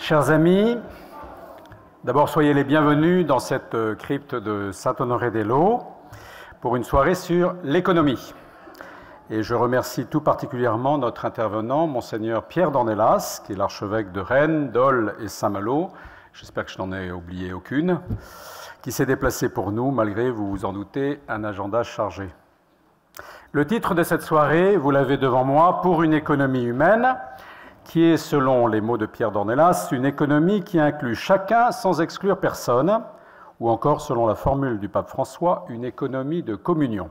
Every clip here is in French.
Chers amis, d'abord soyez les bienvenus dans cette crypte de Saint-Honoré-des-Laux pour une soirée sur l'économie. Et je remercie tout particulièrement notre intervenant, Monseigneur Pierre d'Ornelas, qui est l'archevêque de Rennes, Dole et Saint-Malo, j'espère que je n'en ai oublié aucune, qui s'est déplacé pour nous, malgré, vous vous en doutez, un agenda chargé. Le titre de cette soirée, vous l'avez devant moi, « Pour une économie humaine », qui est, selon les mots de Pierre d'Ornelas, une économie qui inclut chacun sans exclure personne, ou encore, selon la formule du pape François, une économie de communion.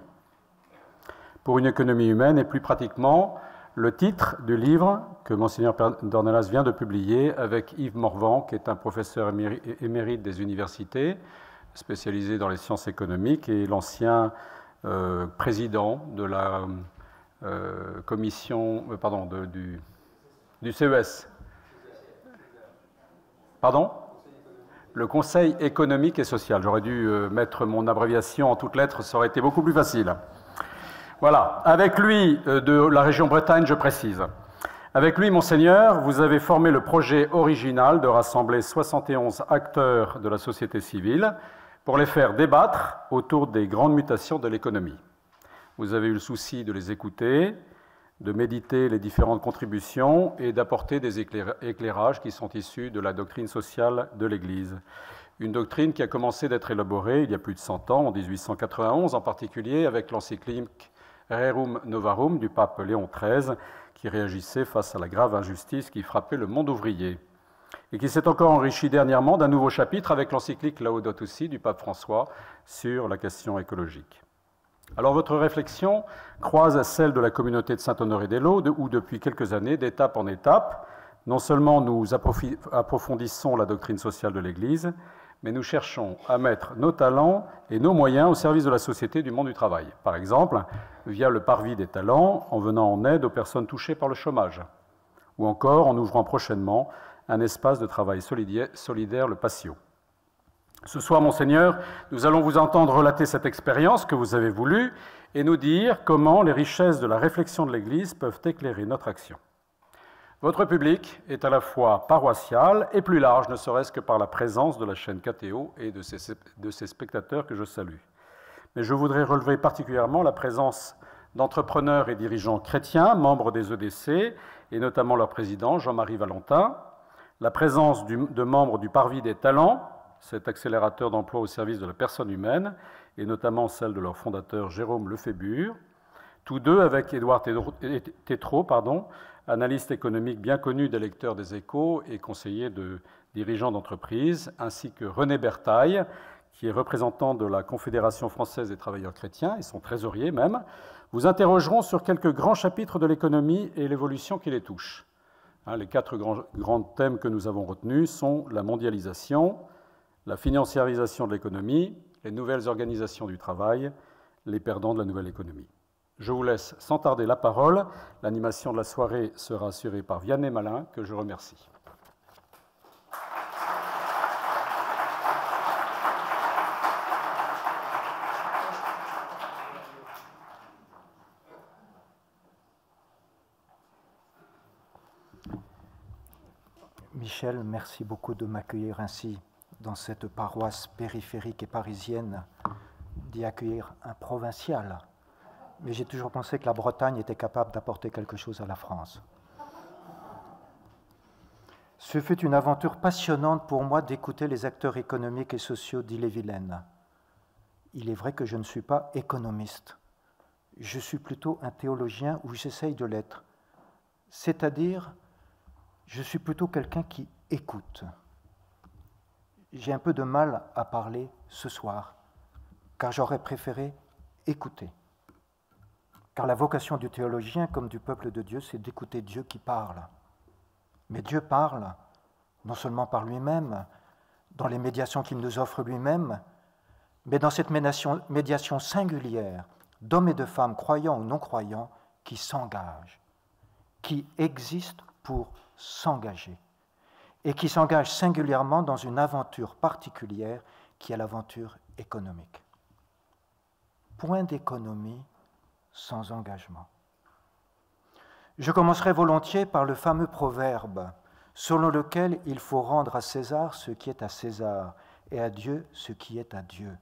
Pour une économie humaine, et plus pratiquement, le titre du livre que Monseigneur d'Ornelas vient de publier avec Yves Morvan, qui est un professeur émérite des universités, spécialisé dans les sciences économiques, et l'ancien président de la commission, du CES. Pardon ? Le Conseil économique et social. J'aurais dû mettre mon abréviation en toutes lettres, ça aurait été beaucoup plus facile. Voilà. Avec lui, de la région Bretagne, je précise. Avec lui, Monseigneur, vous avez formé le projet original de rassembler 71 acteurs de la société civile pour les faire débattre autour des grandes mutations de l'économie. Vous avez eu le souci de les écouter, de méditer les différentes contributions et d'apporter des éclairages qui sont issus de la doctrine sociale de l'Église. Une doctrine qui a commencé d'être élaborée il y a plus de 100 ans, en 1891 en particulier, avec l'encyclique Rerum Novarum du pape Léon XIII, qui réagissait face à la grave injustice qui frappait le monde ouvrier, et qui s'est encore enrichi dernièrement d'un nouveau chapitre avec l'encyclique Laudato Si du pape François sur la question écologique. Alors votre réflexion croise celle de la communauté de Saint-Honoré-des-Laux, où depuis quelques années, d'étape en étape, non seulement nous approfondissons la doctrine sociale de l'Église, mais nous cherchons à mettre nos talents et nos moyens au service de la société du monde du travail. Par exemple, via le parvis des talents, en venant en aide aux personnes touchées par le chômage, ou encore en ouvrant prochainement un espace de travail solidaire, le Patio. Ce soir, Monseigneur, nous allons vous entendre relater cette expérience que vous avez voulue et nous dire comment les richesses de la réflexion de l'Église peuvent éclairer notre action. Votre public est à la fois paroissial et plus large, ne serait-ce que par la présence de la chaîne KTO et de ses spectateurs que je salue. Mais je voudrais relever particulièrement la présence d'entrepreneurs et dirigeants chrétiens, membres des EDC, et notamment leur président, Jean-Marie Valentin, la présence de membres du Parvis des Talents, cet accélérateur d'emploi au service de la personne humaine, et notamment celle de leur fondateur Jérôme Lefébure, tous deux avec Édouard Tétrault, analyste économique bien connu des lecteurs des Échos et conseiller de dirigeants d'entreprise, ainsi que René Bertaille, qui est représentant de la Confédération française des travailleurs chrétiens, et son trésorier même, vous interrogeront sur quelques grands chapitres de l'économie et l'évolution qui les touchent. Les quatre grands thèmes que nous avons retenus sont la mondialisation, la financiarisation de l'économie, les nouvelles organisations du travail, les perdants de la nouvelle économie. Je vous laisse sans tarder la parole. L'animation de la soirée sera assurée par Vianney Malin, que je remercie. Michel, merci beaucoup de m'accueillir ainsi dans cette paroisse périphérique et parisienne, d'y accueillir un provincial. Mais j'ai toujours pensé que la Bretagne était capable d'apporter quelque chose à la France. Ce fut une aventure passionnante pour moi d'écouter les acteurs économiques et sociaux d'Ille-et-Vilaine. Il est vrai que je ne suis pas économiste. Je suis plutôt un théologien, ou j'essaye de l'être. C'est-à-dire, je suis plutôt quelqu'un qui écoute. J'ai un peu de mal à parler ce soir, car j'aurais préféré écouter. Car la vocation du théologien, comme du peuple de Dieu, c'est d'écouter Dieu qui parle. Mais Dieu parle, non seulement par lui-même, dans les médiations qu'il nous offre lui-même, mais dans cette médiation singulière d'hommes et de femmes, croyants ou non croyants, qui s'engagent, qui existent pour s'engager, et qui s'engagent singulièrement dans une aventure particulière qui est l'aventure économique. Point d'économie sans engagement. Je commencerai volontiers par le fameux proverbe selon lequel il faut rendre à César ce qui est à César et à Dieu ce qui est à Dieu.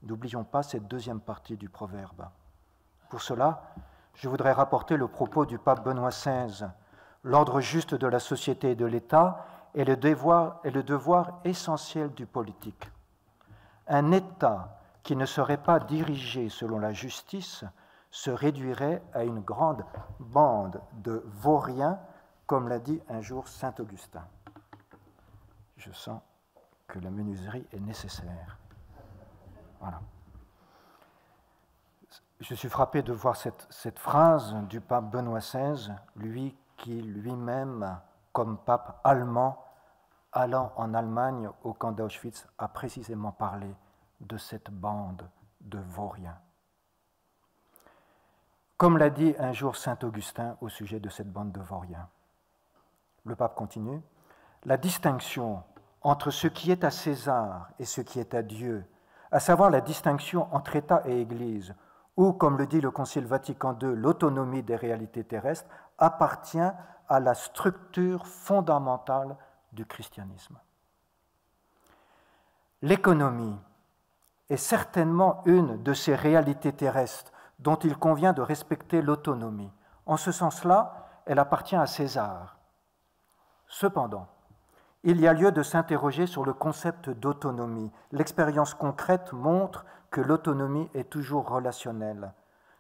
N'oublions pas cette deuxième partie du proverbe. Pour cela, je voudrais rapporter le propos du pape Benoît XVI. L'ordre juste de la société et de l'État est le devoir essentiel du politique. Un État qui ne serait pas dirigé selon la justice se réduirait à une grande bande de vauriens, comme l'a dit un jour saint Augustin. Je sens que la menuiserie est nécessaire. Voilà. Je suis frappé de voir cette phrase du pape Benoît XVI, lui qui lui-même, comme pape allemand, allant en Allemagne au camp d'Auschwitz, a précisément parlé de cette bande de vauriens. Comme l'a dit un jour saint Augustin au sujet de cette bande de vauriens. Le pape continue, « La distinction entre ce qui est à César et ce qui est à Dieu, à savoir la distinction entre État et Église, ou, comme le dit le Concile Vatican II, l'autonomie des réalités terrestres, appartient à la structure fondamentale du christianisme. L'économie est certainement une de ces réalités terrestres dont il convient de respecter l'autonomie. En ce sens-là, elle appartient à César. Cependant, il y a lieu de s'interroger sur le concept d'autonomie. L'expérience concrète montre que l'autonomie est toujours relationnelle.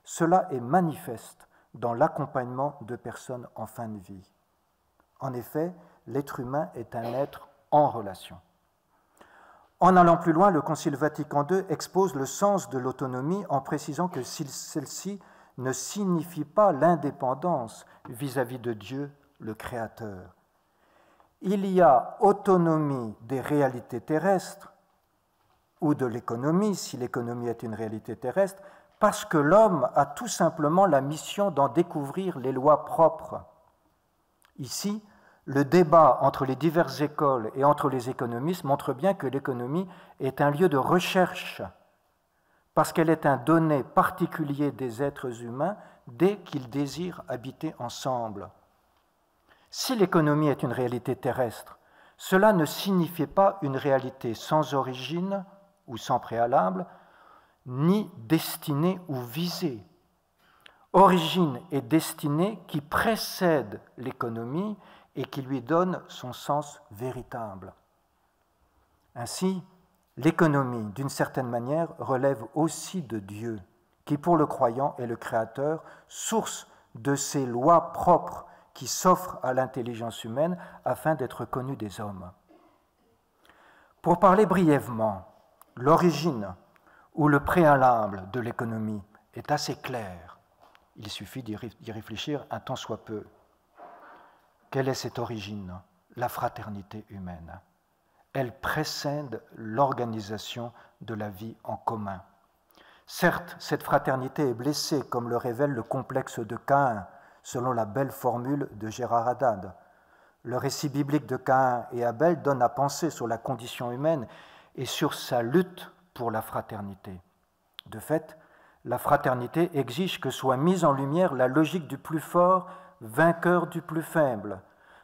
Cela est manifeste dans l'accompagnement de personnes en fin de vie. En effet, l'être humain est un être en relation. En allant plus loin, le Concile Vatican II expose le sens de l'autonomie en précisant que celle-ci ne signifie pas l'indépendance vis-à-vis de Dieu, le Créateur. Il y a autonomie des réalités terrestres ou de l'économie, si l'économie est une réalité terrestre, parce que l'homme a tout simplement la mission d'en découvrir les lois propres. Ici, le débat entre les diverses écoles et entre les économistes montre bien que l'économie est un lieu de recherche, parce qu'elle est un donné particulier des êtres humains dès qu'ils désirent habiter ensemble. Si l'économie est une réalité terrestre, cela ne signifie pas une réalité sans origine ou sans préalable, ni destinée ou visée. Origine et destinée qui précèdent l'économie et qui lui donnent son sens véritable. Ainsi, l'économie, d'une certaine manière, relève aussi de Dieu, qui pour le croyant est le Créateur, source de ces lois propres qui s'offrent à l'intelligence humaine afin d'être connue des hommes. Pour parler brièvement, l'origine ou le préalable de l'économie est assez clair. Il suffit d'y réfléchir un tant soit peu. Quelle est cette origine? La fraternité humaine. Elle précède l'organisation de la vie en commun. Certes, cette fraternité est blessée, comme le révèle le complexe de Caïn, selon la belle formule de Gérard Haddad. Le récit biblique de Caïn et Abel donne à penser sur la condition humaine et sur sa lutte pour la fraternité. De fait, la fraternité exige que soit mise en lumière la logique du plus fort, vainqueur du plus faible,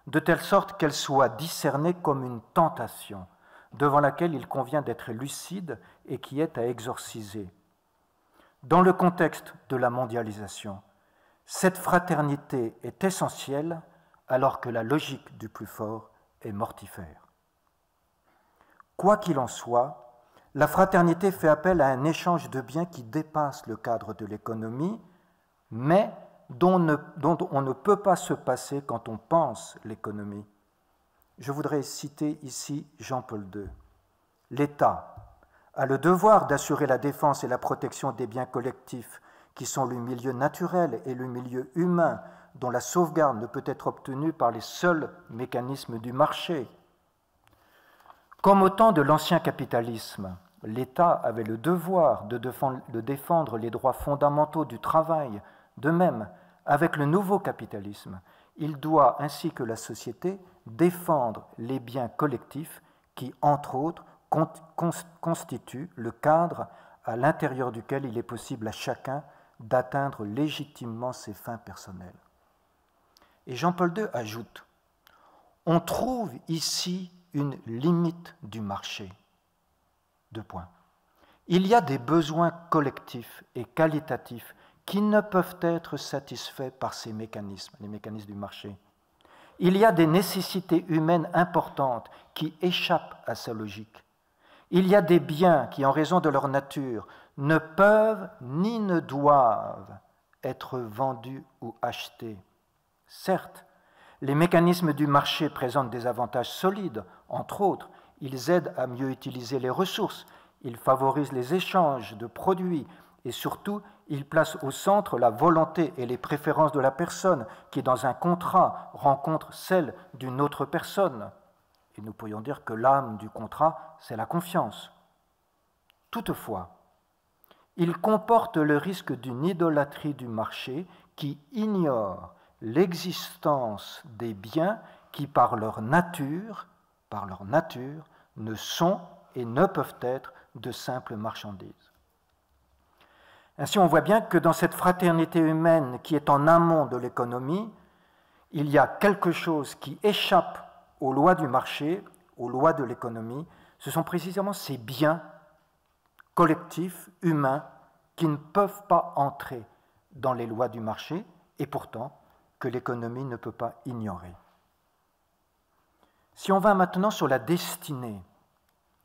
de telle sorte qu'elle soit discernée comme une tentation, devant laquelle il convient d'être lucide et qui est à exorciser. Dans le contexte de la mondialisation, cette fraternité est essentielle alors que la logique du plus fort est mortifère. Quoi qu'il en soit, la fraternité fait appel à un échange de biens qui dépasse le cadre de l'économie, mais dont on ne peut pas se passer quand on pense l'économie. Je voudrais citer ici Jean-Paul II. L'État a le devoir d'assurer la défense et la protection des biens collectifs qui sont le milieu naturel et le milieu humain dont la sauvegarde ne peut être obtenue par les seuls mécanismes du marché. Comme au temps de l'ancien capitalisme, l'État avait le devoir de défendre les droits fondamentaux du travail. De même, avec le nouveau capitalisme, il doit, ainsi que la société, défendre les biens collectifs qui, entre autres, constituent le cadre à l'intérieur duquel il est possible à chacun d'atteindre légitimement ses fins personnelles. Et Jean-Paul II ajoute « On trouve ici une limite du marché. 2 points. Il y a des besoins collectifs et qualitatifs qui ne peuvent être satisfaits par ces mécanismes, les mécanismes du marché. Il y a des nécessités humaines importantes qui échappent à sa logique. Il y a des biens qui, en raison de leur nature, ne peuvent ni ne doivent être vendus ou achetés. Certes, les mécanismes du marché présentent des avantages solides, entre autres, ils aident à mieux utiliser les ressources, ils favorisent les échanges de produits et surtout, ils placent au centre la volonté et les préférences de la personne qui, dans un contrat, rencontre celle d'une autre personne. Et nous pourrions dire que l'âme du contrat, c'est la confiance. Toutefois, il comporte le risque d'une idolâtrie du marché qui ignore l'existence des biens qui, par leur nature, ne sont et ne peuvent être de simples marchandises. Ainsi, on voit bien que dans cette fraternité humaine qui est en amont de l'économie, il y a quelque chose qui échappe aux lois du marché, aux lois de l'économie. Ce sont précisément ces biens collectifs, humains, qui ne peuvent pas entrer dans les lois du marché et pourtant que l'économie ne peut pas ignorer. Si on va maintenant sur la destinée,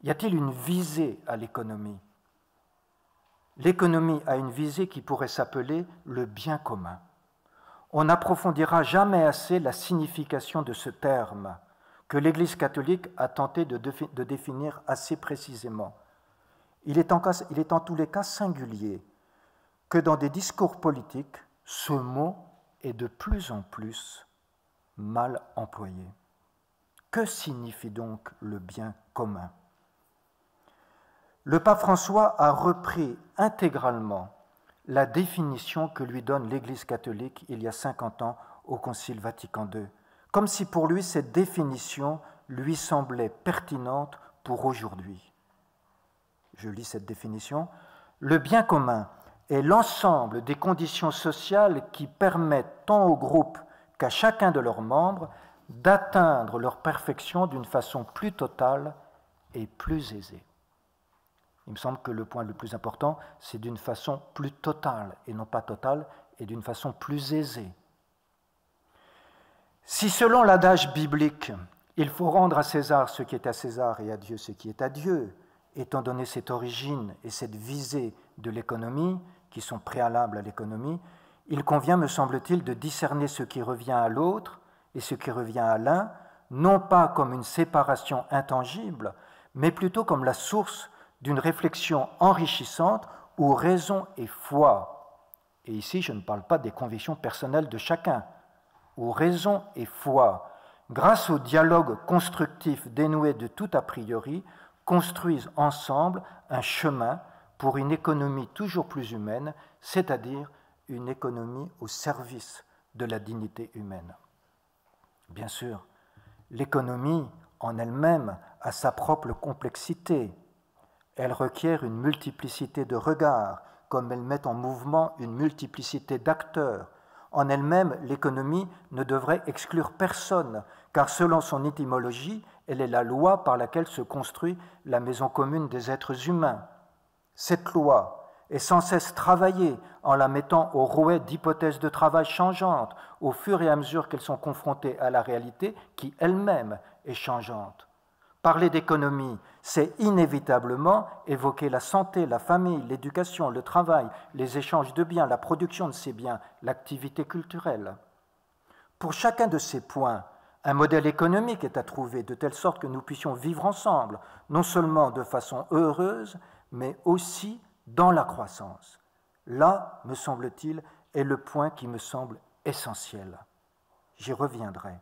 y a-t-il une visée à l'économie? L'économie a une visée qui pourrait s'appeler le bien commun. On n'approfondira jamais assez la signification de ce terme que l'Église catholique a tenté de définir assez précisément. Il est en tous les cas singulier que dans des discours politiques, ce mot est de plus en plus mal employé. Que signifie donc le bien commun? Le pape François a repris intégralement la définition que lui donne l'Église catholique il y a 50 ans au Concile Vatican II, comme si pour lui cette définition lui semblait pertinente pour aujourd'hui. Je lis cette définition. Le bien commun est l'ensemble des conditions sociales qui permettent tant au groupe qu'à chacun de leurs membres d'atteindre leur perfection d'une façon plus totale et plus aisée. Il me semble que le point le plus important, c'est d'une façon plus totale, et non pas totale, et d'une façon plus aisée. Si selon l'adage biblique, il faut rendre à César ce qui est à César et à Dieu ce qui est à Dieu, étant donné cette origine et cette visée de l'économie, qui sont préalables à l'économie, il convient, me semble-t-il, de discerner ce qui revient à l'autre et ce qui revient à l'un, non pas comme une séparation intangible, mais plutôt comme la source d'une réflexion enrichissante où raison et foi, et ici je ne parle pas des convictions personnelles de chacun, où raison et foi, grâce au dialogue constructif dénoué de tout a priori, construisent ensemble un chemin pour une économie toujours plus humaine, c'est-à-dire une économie au service de la dignité humaine. Bien sûr, l'économie en elle-même a sa propre complexité. Elle requiert une multiplicité de regards, comme elle met en mouvement une multiplicité d'acteurs. En elle-même, l'économie ne devrait exclure personne, car selon son étymologie, elle est la loi par laquelle se construit la maison commune des êtres humains. Cette loi est sans cesse travaillée en la mettant au rouet d'hypothèses de travail changeantes, au fur et à mesure qu'elles sont confrontées à la réalité qui elle-même est changeante. Parler d'économie, c'est inévitablement évoquer la santé, la famille, l'éducation, le travail, les échanges de biens, la production de ces biens, l'activité culturelle. Pour chacun de ces points, un modèle économique est à trouver de telle sorte que nous puissions vivre ensemble, non seulement de façon heureuse, mais aussi dans la croissance. Là, me semble-t-il, est le point qui me semble essentiel. J'y reviendrai.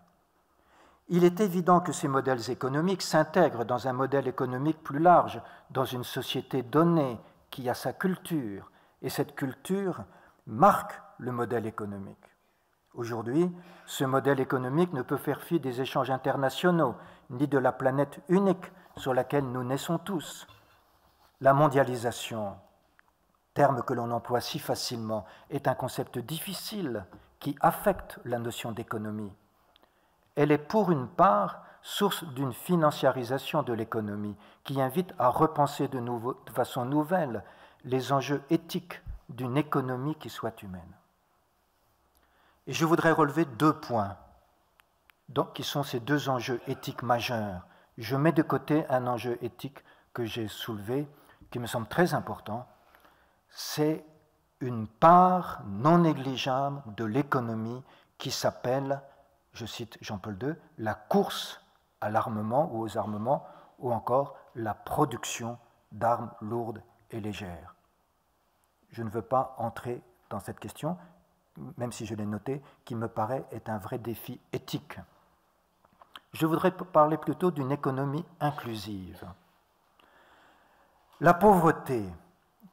Il est évident que ces modèles économiques s'intègrent dans un modèle économique plus large, dans une société donnée qui a sa culture, et cette culture marque le modèle économique. Aujourd'hui, ce modèle économique ne peut faire fi des échanges internationaux, ni de la planète unique sur laquelle nous naissons tous. La mondialisation, terme que l'on emploie si facilement, est un concept difficile qui affecte la notion d'économie. Elle est pour une part source d'une financiarisation de l'économie qui invite à repenser de façon nouvelle les enjeux éthiques d'une économie qui soit humaine. Et je voudrais relever 2 points, qui sont ces 2 enjeux éthiques majeurs. Je mets de côté un enjeu éthique que j'ai soulevé, qui me semble très important, c'est une part non négligeable de l'économie qui s'appelle, je cite Jean-Paul II, la course à l'armement ou aux armements, ou encore la production d'armes lourdes et légères. Je ne veux pas entrer dans cette question, même si je l'ai noté, qui me paraît être un vrai défi éthique. Je voudrais parler plutôt d'une économie inclusive. La pauvreté,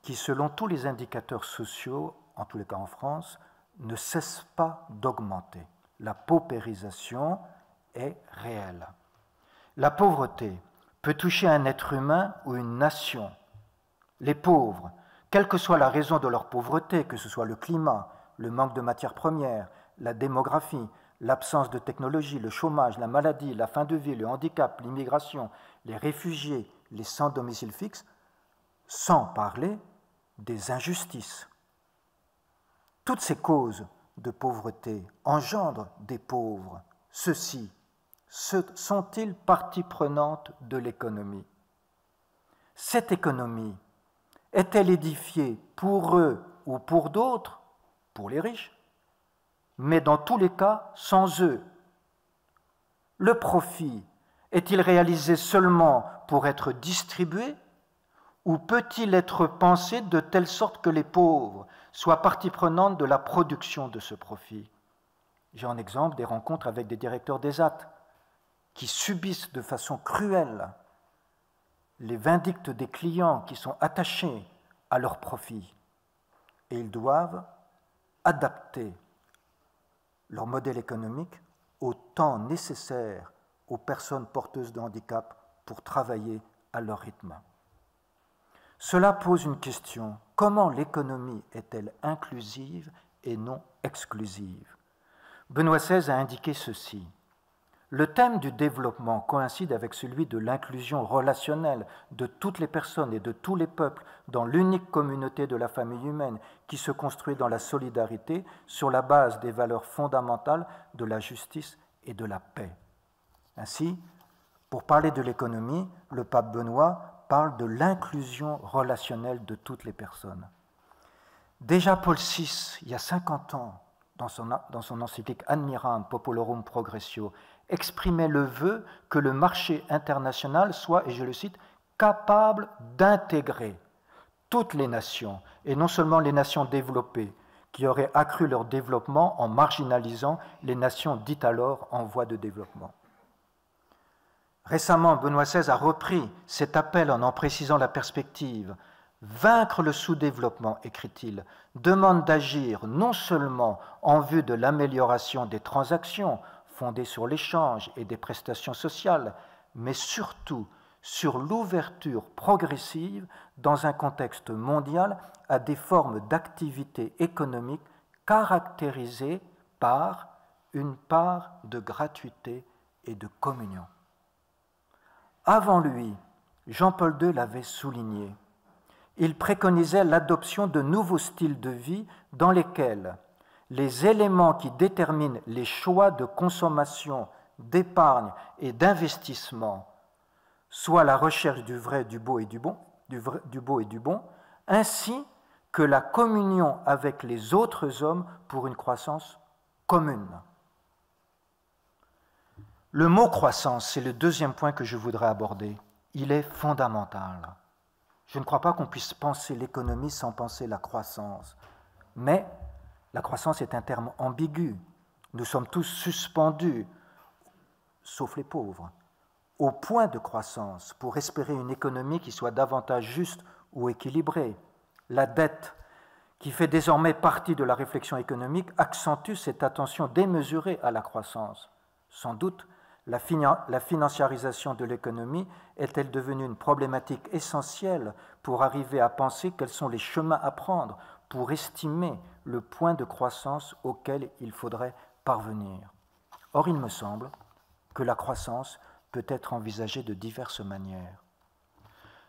qui selon tous les indicateurs sociaux, en tous les cas en France, ne cesse pas d'augmenter. La paupérisation est réelle. La pauvreté peut toucher un être humain ou une nation. Les pauvres, quelle que soit la raison de leur pauvreté, que ce soit le climat, le manque de matières premières, la démographie, l'absence de technologie, le chômage, la maladie, la fin de vie, le handicap, l'immigration, les réfugiés, les sans domicile fixe, sans parler des injustices. Toutes ces causes de pauvreté engendrent des pauvres. Ceux-ci sont-ils partie prenante de l'économie? Cette économie est-elle édifiée pour eux ou pour d'autres, pour les riches, mais dans tous les cas sans eux? Le profit est-il réalisé seulement pour être distribué ou peut-il être pensé de telle sorte que les pauvres soient partie prenante de la production de ce profit? J'ai en exemple des rencontres avec des directeurs d'ESAT qui subissent de façon cruelle les vindictes des clients qui sont attachés à leur profit, et ils doivent adapter leur modèle économique au temps nécessaire aux personnes porteuses de handicap pour travailler à leur rythme. Cela pose une question: comment l'économie est-elle inclusive et non exclusive? Benoît XVI a indiqué ceci: le thème du développement coïncide avec celui de l'inclusion relationnelle de toutes les personnes et de tous les peuples dans l'unique communauté de la famille humaine qui se construit dans la solidarité sur la base des valeurs fondamentales de la justice et de la paix. Ainsi, pour parler de l'économie, le pape Benoît parle de l'inclusion relationnelle de toutes les personnes. Déjà Paul VI, il y a 50 ans, dans son encyclique Admiram Populorum Progressio, exprimait le vœu que le marché international soit, et je le cite, capable d'intégrer toutes les nations, et non seulement les nations développées, qui auraient accru leur développement en marginalisant les nations dites alors en voie de développement. Récemment, Benoît XVI a repris cet appel en précisant la perspective. Vaincre le sous-développement, écrit-il, demande d'agir non seulement en vue de l'amélioration des transactions fondées sur l'échange et des prestations sociales, mais surtout sur l'ouverture progressive dans un contexte mondial à des formes d'activité économique caractérisées par une part de gratuité et de communion. Avant lui, Jean-Paul II l'avait souligné. Il préconisait l'adoption de nouveaux styles de vie dans lesquels les éléments qui déterminent les choix de consommation, d'épargne et d'investissement, soit la recherche du vrai, du beau et du bon, ainsi que la communion avec les autres hommes pour une croissance commune. Le mot croissance, c'est le deuxième point que je voudrais aborder. Il est fondamental. Je ne crois pas qu'on puisse penser l'économie sans penser la croissance. Mais la croissance est un terme ambigu. Nous sommes tous suspendus, sauf les pauvres, au point de croissance pour espérer une économie qui soit davantage juste ou équilibrée. La dette, qui fait désormais partie de la réflexion économique, accentue cette attention démesurée à la croissance. Sans doute, la financiarisation de l'économie est-elle devenue une problématique essentielle pour arriver à penser quels sont les chemins à prendre pour estimer le point de croissance auquel il faudrait parvenir. Or, il me semble que la croissance peut être envisagée de diverses manières.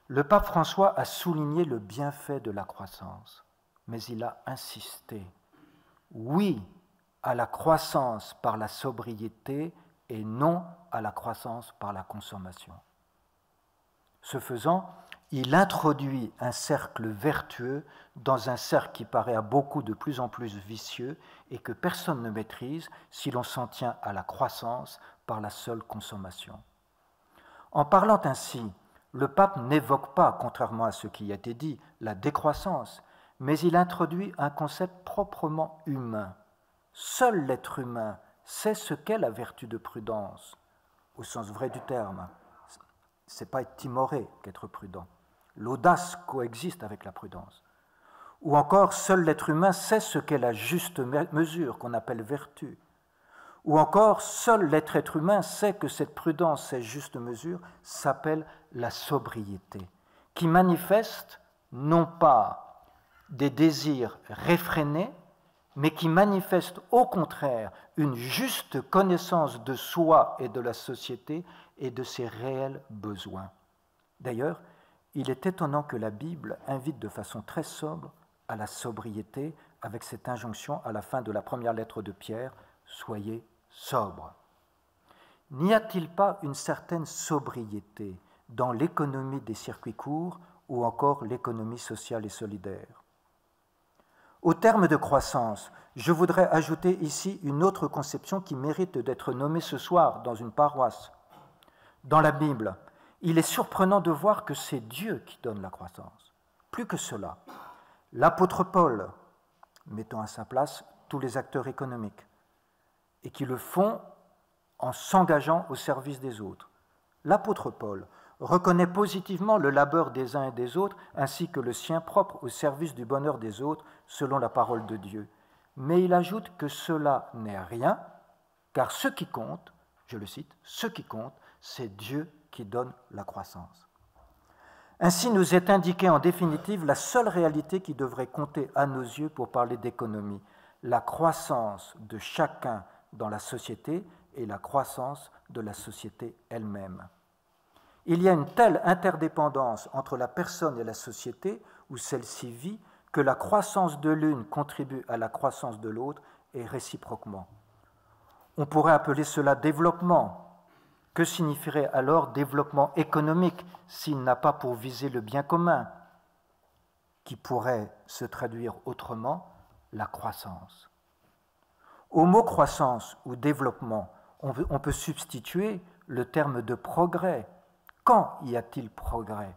Le pape François a souligné le bienfait de la croissance, mais il a insisté. Oui à la croissance par la sobriété et non à la croissance par la consommation. Ce faisant, il introduit un cercle vertueux dans un cercle qui paraît à beaucoup de plus en plus vicieux et que personne ne maîtrise si l'on s'en tient à la croissance par la seule consommation. En parlant ainsi, le pape n'évoque pas, contrairement à ce qui a été dit, la décroissance, mais il introduit un concept proprement humain. Seul l'être humain sait ce qu'est la vertu de prudence, au sens vrai du terme. Ce n'est pas être timoré qu'être prudent. L'audace coexiste avec la prudence. Ou encore, seul l'être humain sait ce qu'est la juste mesure, qu'on appelle vertu. Ou encore, seul l'être humain sait que cette prudence, cette juste mesure, s'appelle la sobriété, qui manifeste non pas des désirs réfrénés, mais qui manifeste au contraire une juste connaissance de soi et de la société et de ses réels besoins. D'ailleurs, il est étonnant que la Bible invite de façon très sobre à la sobriété avec cette injonction à la fin de la première lettre de Pierre, « Soyez sobres ». N'y a-t-il pas une certaine sobriété dans l'économie des circuits courts ou encore l'économie sociale et solidaire? Au terme de croissance, je voudrais ajouter ici une autre conception qui mérite d'être nommée ce soir dans une paroisse. Dans la Bible, il est surprenant de voir que c'est Dieu qui donne la croissance. Plus que cela, l'apôtre Paul, mettant à sa place tous les acteurs économiques, et qui le font en s'engageant au service des autres. L'apôtre Paul reconnaît positivement le labeur des uns et des autres, ainsi que le sien propre au service du bonheur des autres, selon la parole de Dieu. Mais il ajoute que cela n'est rien, car ce qui compte, je le cite, ce qui compte, c'est Dieu qui donne la croissance. Ainsi nous est indiqué en définitive la seule réalité qui devrait compter à nos yeux pour parler d'économie, la croissance de chacun dans la société et la croissance de la société elle-même. Il y a une telle interdépendance entre la personne et la société où celle-ci vit que la croissance de l'une contribue à la croissance de l'autre et réciproquement. On pourrait appeler cela développement. Que signifierait alors développement économique s'il n'a pas pour viser le bien commun, qui pourrait se traduire autrement, la croissance? Au mot croissance ou développement, on peut substituer le terme de progrès. Quand y a-t-il progrès?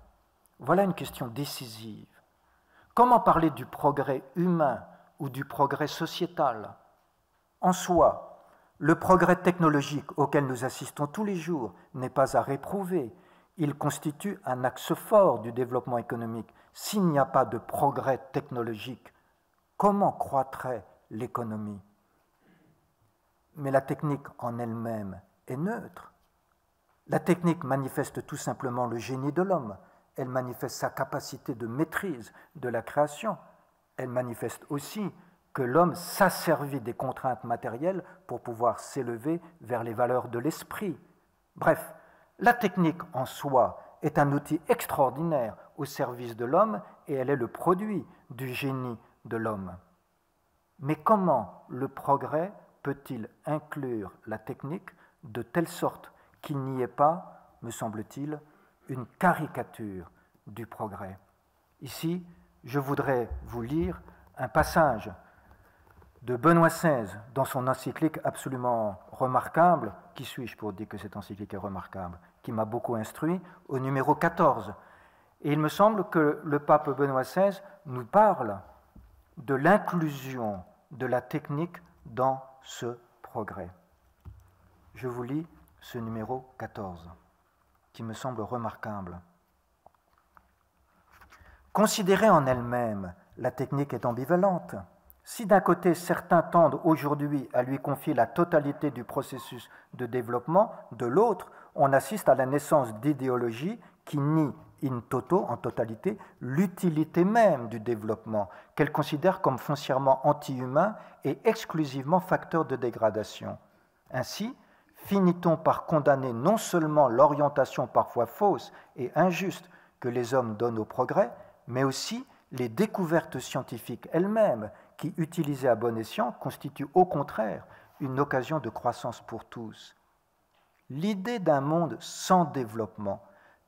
Voilà une question décisive. Comment parler du progrès humain ou du progrès sociétal? En soi, le progrès technologique auquel nous assistons tous les jours n'est pas à réprouver. Il constitue un axe fort du développement économique. S'il n'y a pas de progrès technologique, comment croîtrait l'économie? Mais la technique en elle-même est neutre. La technique manifeste tout simplement le génie de l'homme. Elle manifeste sa capacité de maîtrise de la création. Elle manifeste aussi que l'homme s'asservit des contraintes matérielles pour pouvoir s'élever vers les valeurs de l'esprit. Bref, la technique en soi est un outil extraordinaire au service de l'homme et elle est le produit du génie de l'homme. Mais comment le progrès peut-il inclure la technique de telle sorte qu'il n'y ait pas, me semble-t-il, une caricature du progrès? Ici, je voudrais vous lire un passage de Benoît XVI dans son encyclique absolument remarquable, qui suis-je pour dire que cette encyclique est remarquable, qui m'a beaucoup instruit, au numéro 14. Et il me semble que le pape Benoît XVI nous parle de l'inclusion de la technique dans ce progrès. Je vous lis ce numéro 14, qui me semble remarquable. Considérée en elle-même, la technique est ambivalente. Si d'un côté certains tendent aujourd'hui à lui confier la totalité du processus de développement, de l'autre, on assiste à la naissance d'idéologies qui nient in toto, en totalité, l'utilité même du développement, qu'elles considèrent comme foncièrement anti-humain et exclusivement facteur de dégradation. Ainsi, finit-on par condamner non seulement l'orientation parfois fausse et injuste que les hommes donnent au progrès, mais aussi les découvertes scientifiques elles-mêmes qui, utilisées à bon escient, constituent au contraire une occasion de croissance pour tous. L'idée d'un monde sans développement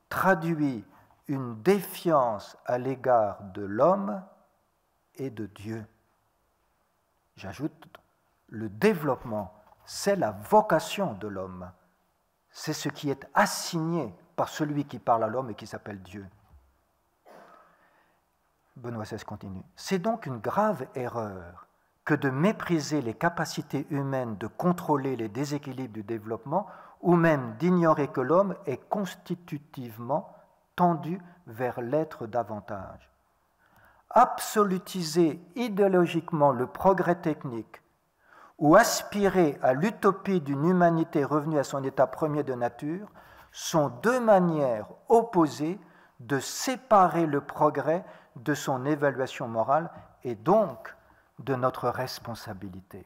traduit une défiance à l'égard de l'homme et de Dieu. J'ajoute, le développement, c'est la vocation de l'homme. C'est ce qui est assigné par celui qui parle à l'homme et qui s'appelle Dieu. Benoît XVI continue. C'est donc une grave erreur que de mépriser les capacités humaines de contrôler les déséquilibres du développement ou même d'ignorer que l'homme est constitutivement tendu vers l'être davantage. Absolutiser idéologiquement le progrès technique ou aspirer à l'utopie d'une humanité revenue à son état premier de nature sont deux manières opposées de séparer le progrès de son évaluation morale et donc de notre responsabilité.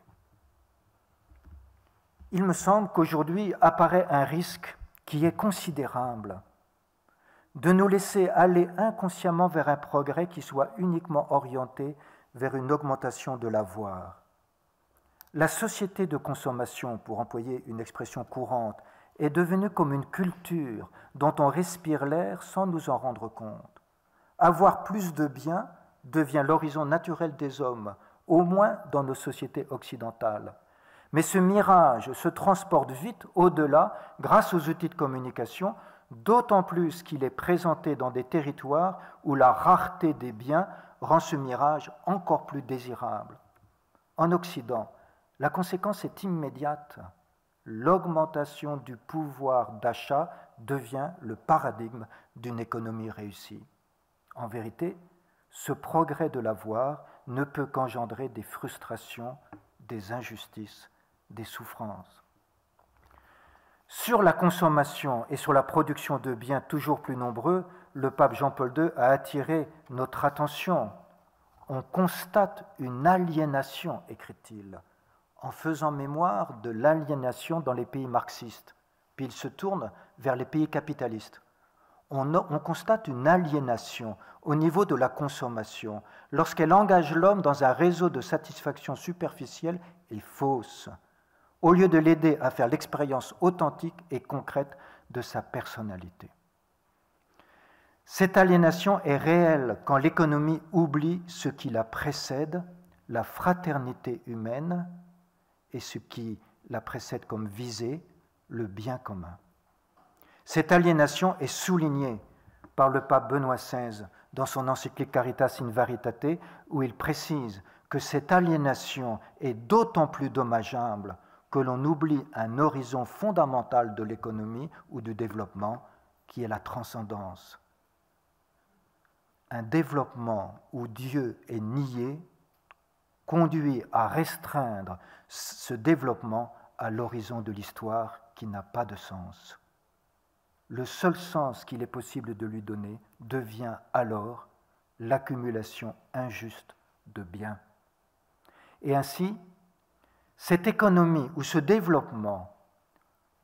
Il me semble qu'aujourd'hui apparaît un risque qui est considérable de nous laisser aller inconsciemment vers un progrès qui soit uniquement orienté vers une augmentation de l'avoir. La société de consommation, pour employer une expression courante, est devenue comme une culture dont on respire l'air sans nous en rendre compte. Avoir plus de biens devient l'horizon naturel des hommes, au moins dans nos sociétés occidentales. Mais ce mirage se transporte vite au-delà grâce aux outils de communication, d'autant plus qu'il est présenté dans des territoires où la rareté des biens rend ce mirage encore plus désirable. En Occident, la conséquence est immédiate. L'augmentation du pouvoir d'achat devient le paradigme d'une économie réussie. En vérité, ce progrès de l'avoir ne peut qu'engendrer des frustrations, des injustices, des souffrances. Sur la consommation et sur la production de biens toujours plus nombreux, le pape Jean-Paul II a attiré notre attention. On constate une aliénation, écrit-il, en faisant mémoire de l'aliénation dans les pays marxistes. Puis il se tourne vers les pays capitalistes. On constate une aliénation au niveau de la consommation lorsqu'elle engage l'homme dans un réseau de satisfaction superficielle et fausse, au lieu de l'aider à faire l'expérience authentique et concrète de sa personnalité. Cette aliénation est réelle quand l'économie oublie ce qui la précède, la fraternité humaine, et ce qui la précède comme visée, le bien commun. Cette aliénation est soulignée par le pape Benoît XVI dans son encyclique Caritas in Veritate, où il précise que cette aliénation est d'autant plus dommageable que l'on oublie un horizon fondamental de l'économie ou du développement, qui est la transcendance. Un développement où Dieu est nié conduit à restreindre ce développement à l'horizon de l'histoire qui n'a pas de sens. Le seul sens qu'il est possible de lui donner devient alors l'accumulation injuste de biens. Et ainsi, cette économie ou ce développement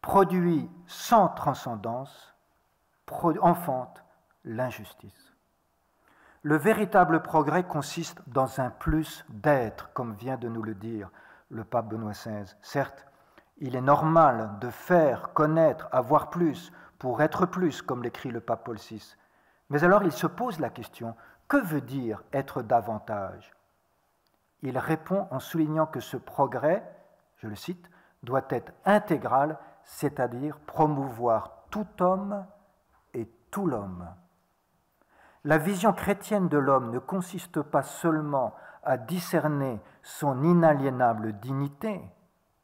produit sans transcendance enfante l'injustice. Le véritable progrès consiste dans un plus d'être, comme vient de nous le dire le pape Benoît XVI. Certes, il est normal de faire, connaître, avoir plus, pour être plus, comme l'écrit le pape Paul VI. Mais alors il se pose la question, que veut dire être davantage ? Il répond en soulignant que ce progrès, je le cite, doit être intégral, c'est-à-dire promouvoir tout homme et tout l'homme. La vision chrétienne de l'homme ne consiste pas seulement à discerner son inaliénable dignité,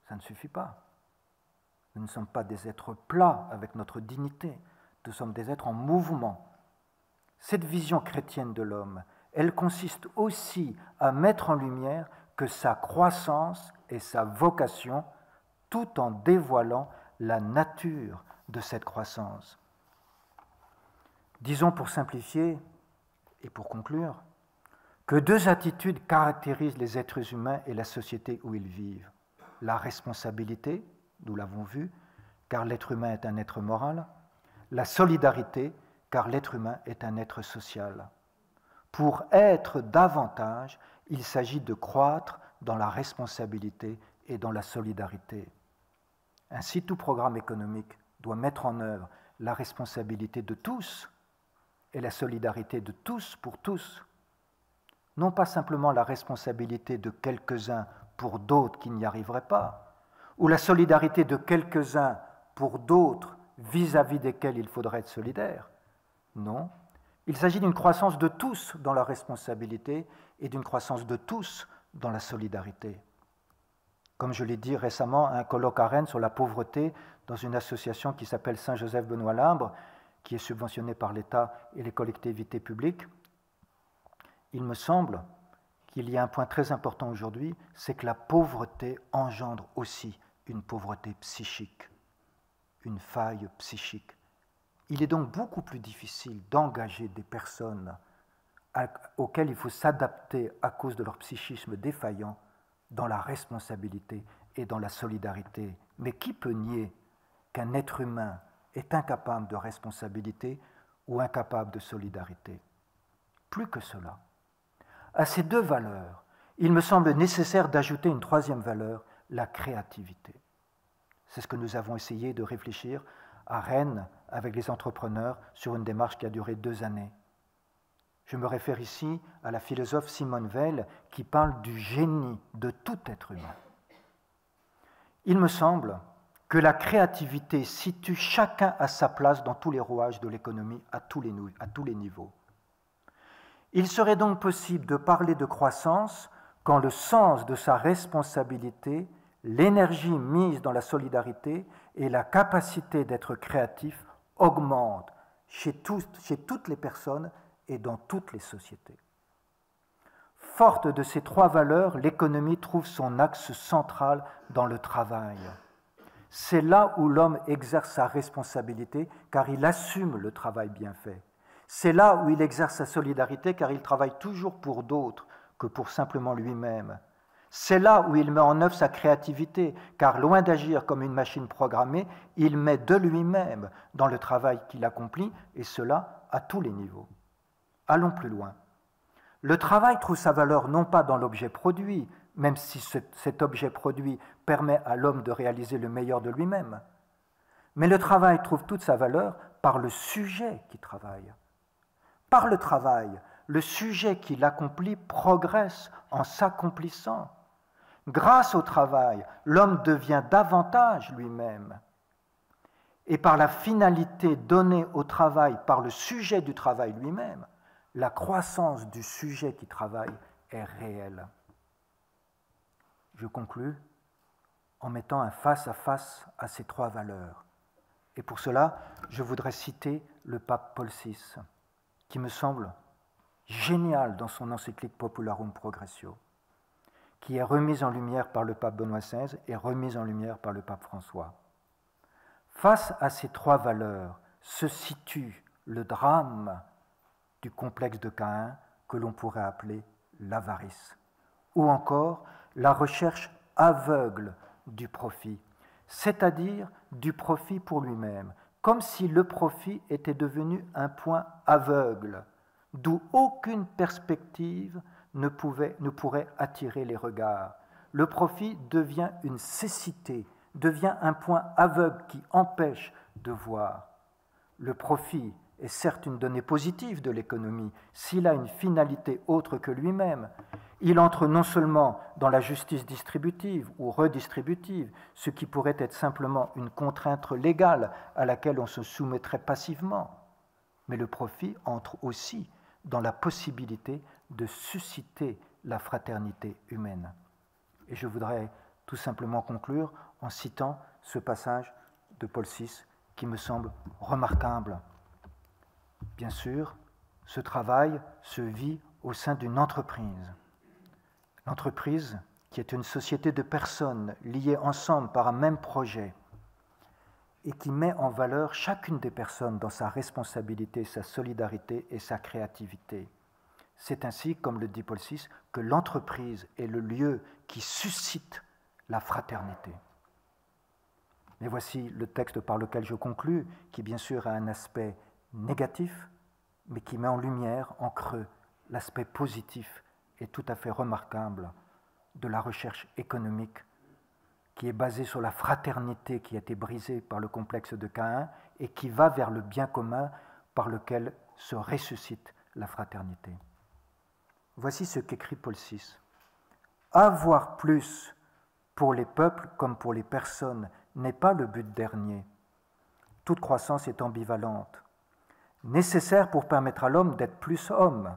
ça ne suffit pas. Nous ne sommes pas des êtres plats avec notre dignité, nous sommes des êtres en mouvement. Cette vision chrétienne de l'homme, elle consiste aussi à mettre en lumière que sa croissance et sa vocation, tout en dévoilant la nature de cette croissance. Disons pour simplifier et pour conclure, que deux attitudes caractérisent les êtres humains et la société où ils vivent. La responsabilité, nous l'avons vu, car l'être humain est un être moral, la solidarité, car l'être humain est un être social. Pour être davantage, il s'agit de croître dans la responsabilité et dans la solidarité. Ainsi, tout programme économique doit mettre en œuvre la responsabilité de tous et la solidarité de tous pour tous. Non pas simplement la responsabilité de quelques-uns pour d'autres qui n'y arriveraient pas, ou la solidarité de quelques-uns pour d'autres vis-à-vis desquels il faudrait être solidaire. Non, il s'agit d'une croissance de tous dans la responsabilité et d'une croissance de tous dans la solidarité. Comme je l'ai dit récemment à un colloque à Rennes sur la pauvreté dans une association qui s'appelle Saint-Joseph-Benoît-Limbre, qui est subventionnée par l'État et les collectivités publiques, il me semble qu'il y a un point très important aujourd'hui, c'est que la pauvreté engendre aussi une pauvreté psychique, une faille psychique. Il est donc beaucoup plus difficile d'engager des personnes auxquelles il faut s'adapter à cause de leur psychisme défaillant dans la responsabilité et dans la solidarité. Mais qui peut nier qu'un être humain est incapable de responsabilité ou incapable de solidarité? Plus que cela, à ces deux valeurs, il me semble nécessaire d'ajouter une troisième valeur, la créativité. C'est ce que nous avons essayé de réfléchir à Rennes avec les entrepreneurs sur une démarche qui a duré 2 années. Je me réfère ici à la philosophe Simone Weil qui parle du génie de tout être humain. Il me semble que la créativité situe chacun à sa place dans tous les rouages de l'économie à tous les niveaux. Il serait donc possible de parler de croissance quand le sens de sa responsabilité, l'énergie mise dans la solidarité et la capacité d'être créatif augmentent chez toutes les personnes et dans toutes les sociétés. Forte de ces 3 valeurs, l'économie trouve son axe central dans le travail. C'est là où l'homme exerce sa responsabilité car il assume le travail bien fait. C'est là où il exerce sa solidarité car il travaille toujours pour d'autres que pour simplement lui-même. C'est là où il met en œuvre sa créativité car loin d'agir comme une machine programmée, il met de lui-même dans le travail qu'il accomplit et cela à tous les niveaux. Allons plus loin. Le travail trouve sa valeur non pas dans l'objet produit, même si cet objet produit permet à l'homme de réaliser le meilleur de lui-même, mais le travail trouve toute sa valeur par le sujet qui travaille. Par le travail, le sujet qui l'accomplit progresse en s'accomplissant. Grâce au travail, l'homme devient davantage lui-même. Et par la finalité donnée au travail par le sujet du travail lui-même, la croissance du sujet qui travaille est réelle. Je conclus en mettant un face-à-face à ces 3 valeurs. Et pour cela, je voudrais citer le pape Paul VI, qui me semble génial dans son encyclique Popularum Progressio, qui est remise en lumière par le pape Benoît XVI et remise en lumière par le pape François. Face à ces 3 valeurs se situe le drame du complexe de Caïn que l'on pourrait appeler l'avarice, ou encore la recherche aveugle du profit, c'est-à-dire du profit pour lui-même, comme si le profit était devenu un point aveugle, d'où aucune perspective ne pourrait attirer les regards. Le profit devient une cécité, devient un point aveugle qui empêche de voir. Le profit est certes une donnée positive de l'économie, s'il a une finalité autre que lui-même. Il entre non seulement dans la justice distributive ou redistributive, ce qui pourrait être simplement une contrainte légale à laquelle on se soumettrait passivement, mais le profit entre aussi dans la possibilité de susciter la fraternité humaine. Et je voudrais tout simplement conclure en citant ce passage de Paul VI qui me semble remarquable. Bien sûr, ce travail se vit au sein d'une entreprise. L'entreprise, qui est une société de personnes liées ensemble par un même projet et qui met en valeur chacune des personnes dans sa responsabilité, sa solidarité et sa créativité. C'est ainsi, comme le dit Paul VI, que l'entreprise est le lieu qui suscite la fraternité. Mais voici le texte par lequel je conclus, qui bien sûr a un aspect négatif, mais qui met en lumière, en creux, l'aspect positif et tout à fait remarquable de la recherche économique, qui est basée sur la fraternité qui a été brisée par le complexe de Caïn et qui va vers le bien commun par lequel se ressuscite la fraternité. Voici ce qu'écrit Paul VI. Avoir plus pour les peuples comme pour les personnes n'est pas le but dernier. Toute croissance est ambivalente. Nécessaire pour permettre à l'homme d'être plus homme,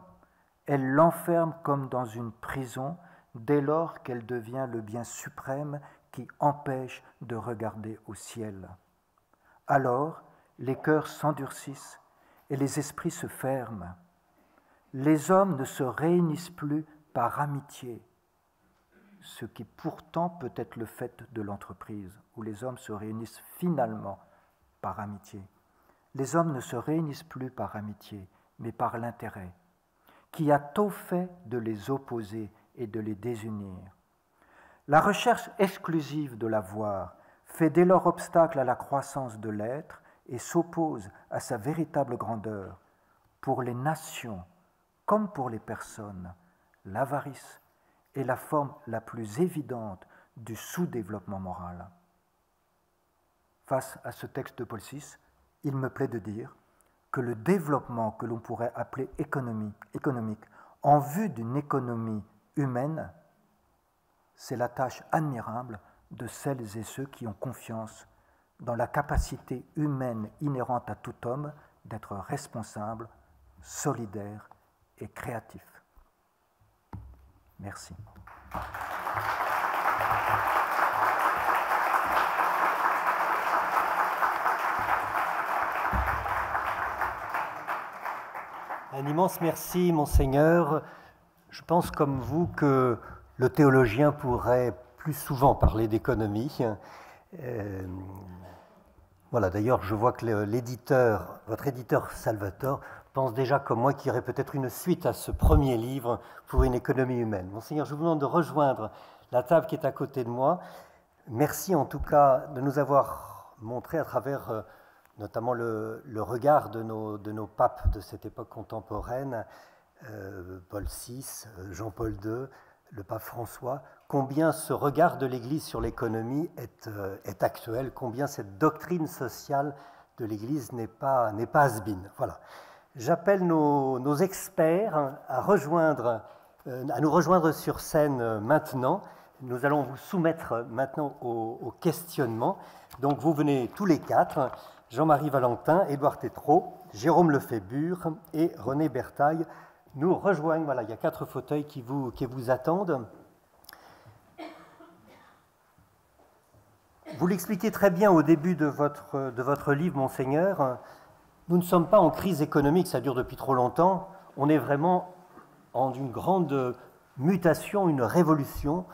elle l'enferme comme dans une prison dès lors qu'elle devient le bien suprême qui empêche de regarder au ciel. Alors, les cœurs s'endurcissent et les esprits se ferment. Les hommes ne se réunissent plus par amitié, ce qui pourtant peut être le fait de l'entreprise, où les hommes se réunissent finalement par amitié. Les hommes ne se réunissent plus par amitié, mais par l'intérêt, qui a tôt fait de les opposer et de les désunir. La recherche exclusive de l'avoir fait dès lors obstacle à la croissance de l'être et s'oppose à sa véritable grandeur. Pour les nations, comme pour les personnes, l'avarice est la forme la plus évidente du sous-développement moral. Face à ce texte de Paul VI, il me plaît de dire que le développement que l'on pourrait appeler économique en vue d'une économie humaine, c'est la tâche admirable de celles et ceux qui ont confiance dans la capacité humaine inhérente à tout homme d'être responsable, solidaire et créatif. Merci. Un immense merci, Monseigneur. Je pense comme vous que le théologien pourrait plus souvent parler d'économie. Voilà, d'ailleurs, je vois que l'éditeur, votre éditeur Salvatore, pense déjà comme moi qu'il y aurait peut-être une suite à ce premier livre pour une économie humaine. Monseigneur, je vous demande de rejoindre la table qui est à côté de moi. Merci en tout cas de nous avoir montré à travers notamment le regard de nos papes de cette époque contemporaine, Paul VI, Jean-Paul II, le pape François, combien ce regard de l'Église sur l'économie est actuel, combien cette doctrine sociale de l'Église n'est pas has-been. Voilà. J'appelle nos experts à nous rejoindre sur scène maintenant. Nous allons vous soumettre maintenant au questionnement. Donc vous venez tous les quatre, Jean-Marie Valentin, Édouard Tétrault, Jérôme Lefébure et René Bertaille nous rejoignent. Voilà, il y a 4 fauteuils qui vous attendent. Vous l'expliquez très bien au début de votre livre, Monseigneur. Nous ne sommes pas en crise économique, ça dure depuis trop longtemps. On est vraiment en une grande mutation, une révolution.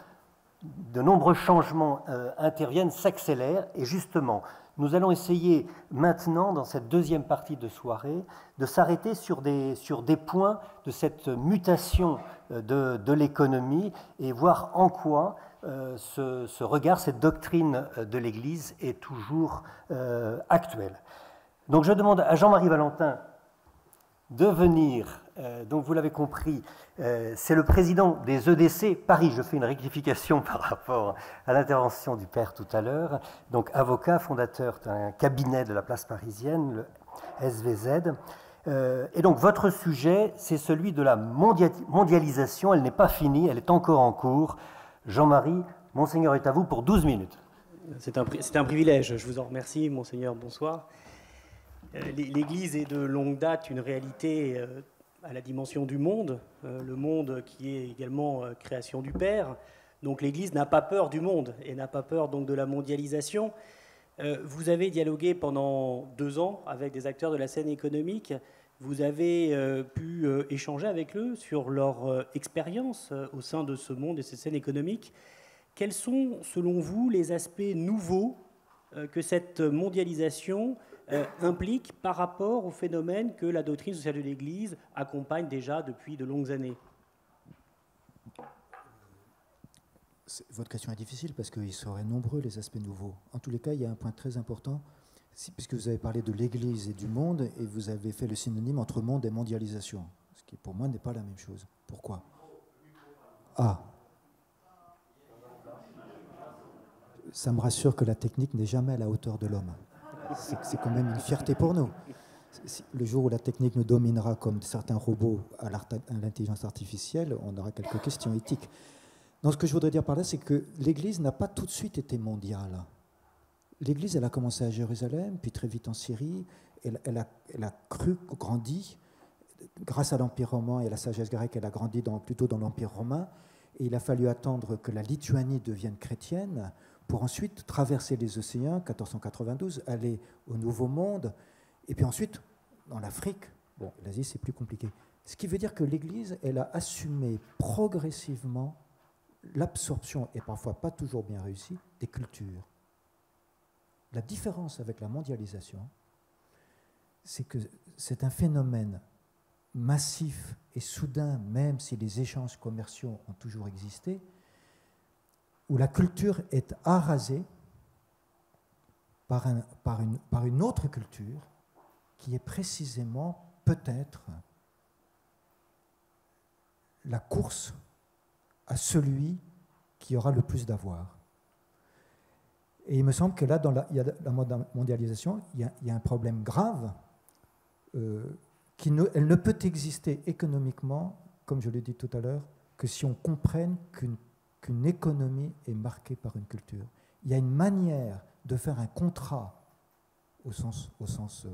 De nombreux changements interviennent, s'accélèrent. Et justement, nous allons essayer maintenant, dans cette deuxième partie de soirée, de s'arrêter sur des points de cette mutation de l'économie et voir en quoi ce regard, cette doctrine de l'Église est toujours actuelle. Donc je demande à Jean-Marie Valentin de venir, donc vous l'avez compris, c'est le président des EDC Paris. Je fais une rectification par rapport à l'intervention du père tout à l'heure. Donc avocat, fondateur d'un cabinet de la place parisienne, le SVZ. Et donc votre sujet, c'est celui de la mondialisation. Elle n'est pas finie, elle est encore en cours. Jean-Marie, Monseigneur est à vous pour 12 minutes. C'est un privilège, je vous en remercie, Monseigneur, bonsoir. L'Église est de longue date une réalité à la dimension du monde, le monde qui est également création du Père. Donc l'Église n'a pas peur du monde et n'a pas peur donc de la mondialisation. Vous avez dialogué pendant 2 ans avec des acteurs de la scène économique. Vous avez pu échanger avec eux sur leur expérience au sein de ce monde et cette scène économique. Quels sont, selon vous, les aspects nouveaux que cette mondialisation implique par rapport au phénomène que la doctrine sociale de l'Église accompagne déjà depuis de longues années? votre question est difficile parce qu'ils seraient nombreux les aspects nouveaux. En tous les cas, il y a un point très important, puisque vous avez parlé de l'Église et du monde, et vous avez fait le synonyme entre monde et mondialisation, ce qui pour moi n'est pas la même chose. Pourquoi? Ah, ça me rassure que la technique n'est jamais à la hauteur de l'homme. C'est quand même une fierté pour nous. Le jour où la technique nous dominera comme certains robots à l'intelligence artificielle, on aura quelques questions éthiques. Donc, ce que je voudrais dire par là, c'est que l'Église n'a pas tout de suite été mondiale. L'Église, elle a commencé à Jérusalem, puis très vite en Syrie. Elle a grandi. Grâce à l'Empire romain et à la sagesse grecque, elle a grandi plutôt dans l'Empire romain. Et il a fallu attendre que la Lituanie devienne chrétienne pour ensuite traverser les océans, 1492, aller au Nouveau Monde, et puis ensuite dans l'Afrique. Bon, l'Asie, c'est plus compliqué. Ce qui veut dire que l'Église, elle a assumé progressivement l'absorption, et parfois pas toujours bien réussie, des cultures. La différence avec la mondialisation, c'est que c'est un phénomène massif et soudain, même si les échanges commerciaux ont toujours existé, où la culture est arasée par une autre culture qui est précisément peut-être la course à celui qui aura le plus d'avoir. Et il me semble que là, dans la mondialisation, il y a un problème grave. Elle ne peut exister économiquement, comme je l'ai dit tout à l'heure, que si on comprenne qu'une économie est marquée par une culture. Il y a une manière de faire un contrat, au sens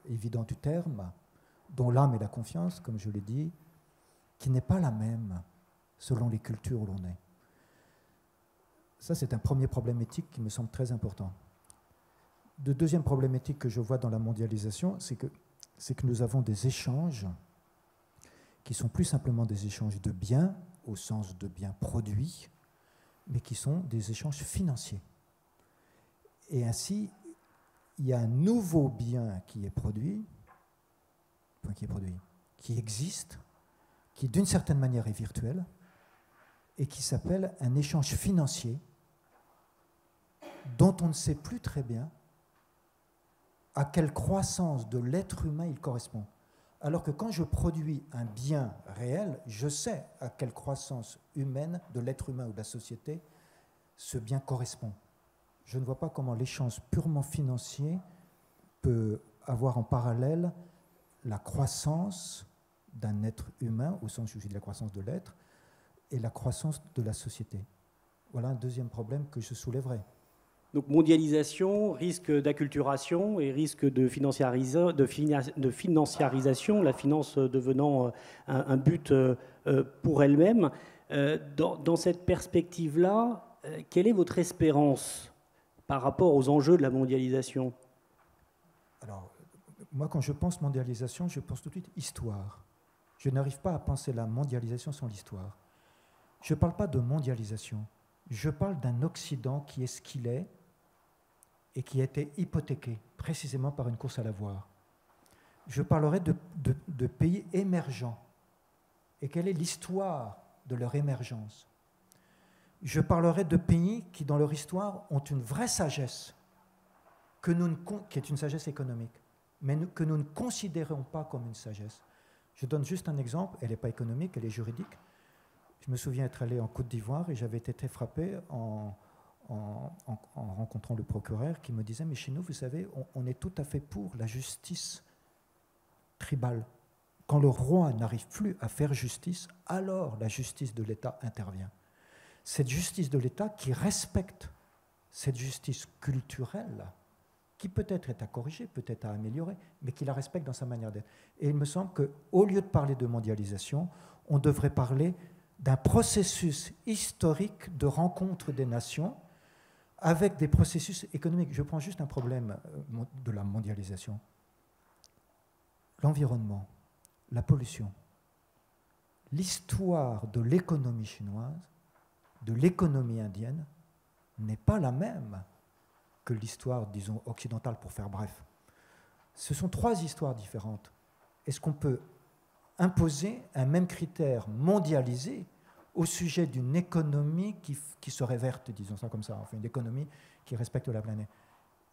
évident du terme, dont l'âme et la confiance, comme je l'ai dit, qui n'est pas la même selon les cultures où l'on est. Ça, c'est un premier problème éthique qui me semble très important. Le deuxième problème éthique que je vois dans la mondialisation, c'est que nous avons des échanges qui sont plus simplement des échanges de biens, au sens de biens produits, mais qui sont des échanges financiers. Et ainsi, il y a un nouveau bien qui existe, qui d'une certaine manière est virtuel, et qui s'appelle un échange financier dont on ne sait plus très bien à quelle croissance de l'être humain il correspond. Alors que quand je produis un bien réel, je sais à quelle croissance humaine de l'être humain ou de la société ce bien correspond. Je ne vois pas comment l'échange purement financier peut avoir en parallèle la croissance d'un être humain, au sens où je dis de la croissance de l'être, et la croissance de la société. Voilà un deuxième problème que je soulèverai. Donc mondialisation, risque d'acculturation et risque de financiarisation, la finance devenant un but pour elle-même. Dans cette perspective-là, quelle est votre espérance par rapport aux enjeux de la mondialisation? Alors, moi, quand je pense mondialisation, je pense tout de suite histoire. Je n'arrive pas à penser la mondialisation sans l'histoire. Je ne parle pas de mondialisation. Je parle d'un Occident qui est ce qu'il est et qui a été hypothéqué précisément par une course à l'avoir. Je parlerai de pays émergents et quelle est l'histoire de leur émergence. Je parlerai de pays qui, dans leur histoire, ont une vraie sagesse, qui est une sagesse économique, mais que nous ne considérons pas comme une sagesse. Je donne juste un exemple, elle n'est pas économique, elle est juridique. Je me souviens être allé en Côte d'Ivoire et j'avais été très frappé en rencontrant le procureur qui me disait « Mais chez nous, vous savez, on est tout à fait pour la justice tribale. Quand le roi n'arrive plus à faire justice, alors la justice de l'État intervient. Cette justice de l'État qui respecte cette justice culturelle, qui peut-être est à corriger, peut-être à améliorer, mais qui la respecte dans sa manière d'être. Et il me semble qu'au lieu de parler de mondialisation, on devrait parler d'un processus historique de rencontre des nations avec des processus économiques. Je prends juste un problème de la mondialisation. L'environnement, la pollution. L'histoire de l'économie chinoise, de l'économie indienne, n'est pas la même que l'histoire, disons, occidentale, pour faire bref. Ce sont trois histoires différentes. Est-ce qu'on peut imposer un même critère mondialisé au sujet d'une économie qui serait verte, disons ça comme ça, enfin une économie qui respecte la planète.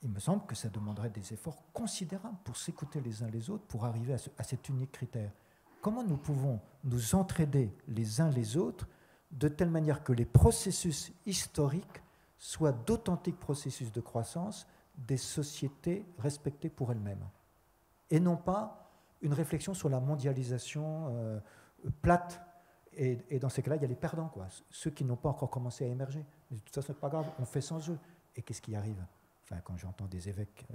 Il me semble que ça demanderait des efforts considérables pour s'écouter les uns les autres, pour arriver à cet unique critère. Comment nous pouvons nous entraider les uns les autres de telle manière que les processus historiques soient d'authentiques processus de croissance des sociétés respectées pour elles-mêmes, et non pas une réflexion sur la mondialisation plate. Et dans ces cas-là, il y a les perdants, quoi. Ceux qui n'ont pas encore commencé à émerger. Mais de toute façon, ce n'est pas grave, on fait sans eux. Et qu'est-ce qui arrive? Enfin, quand j'entends des évêques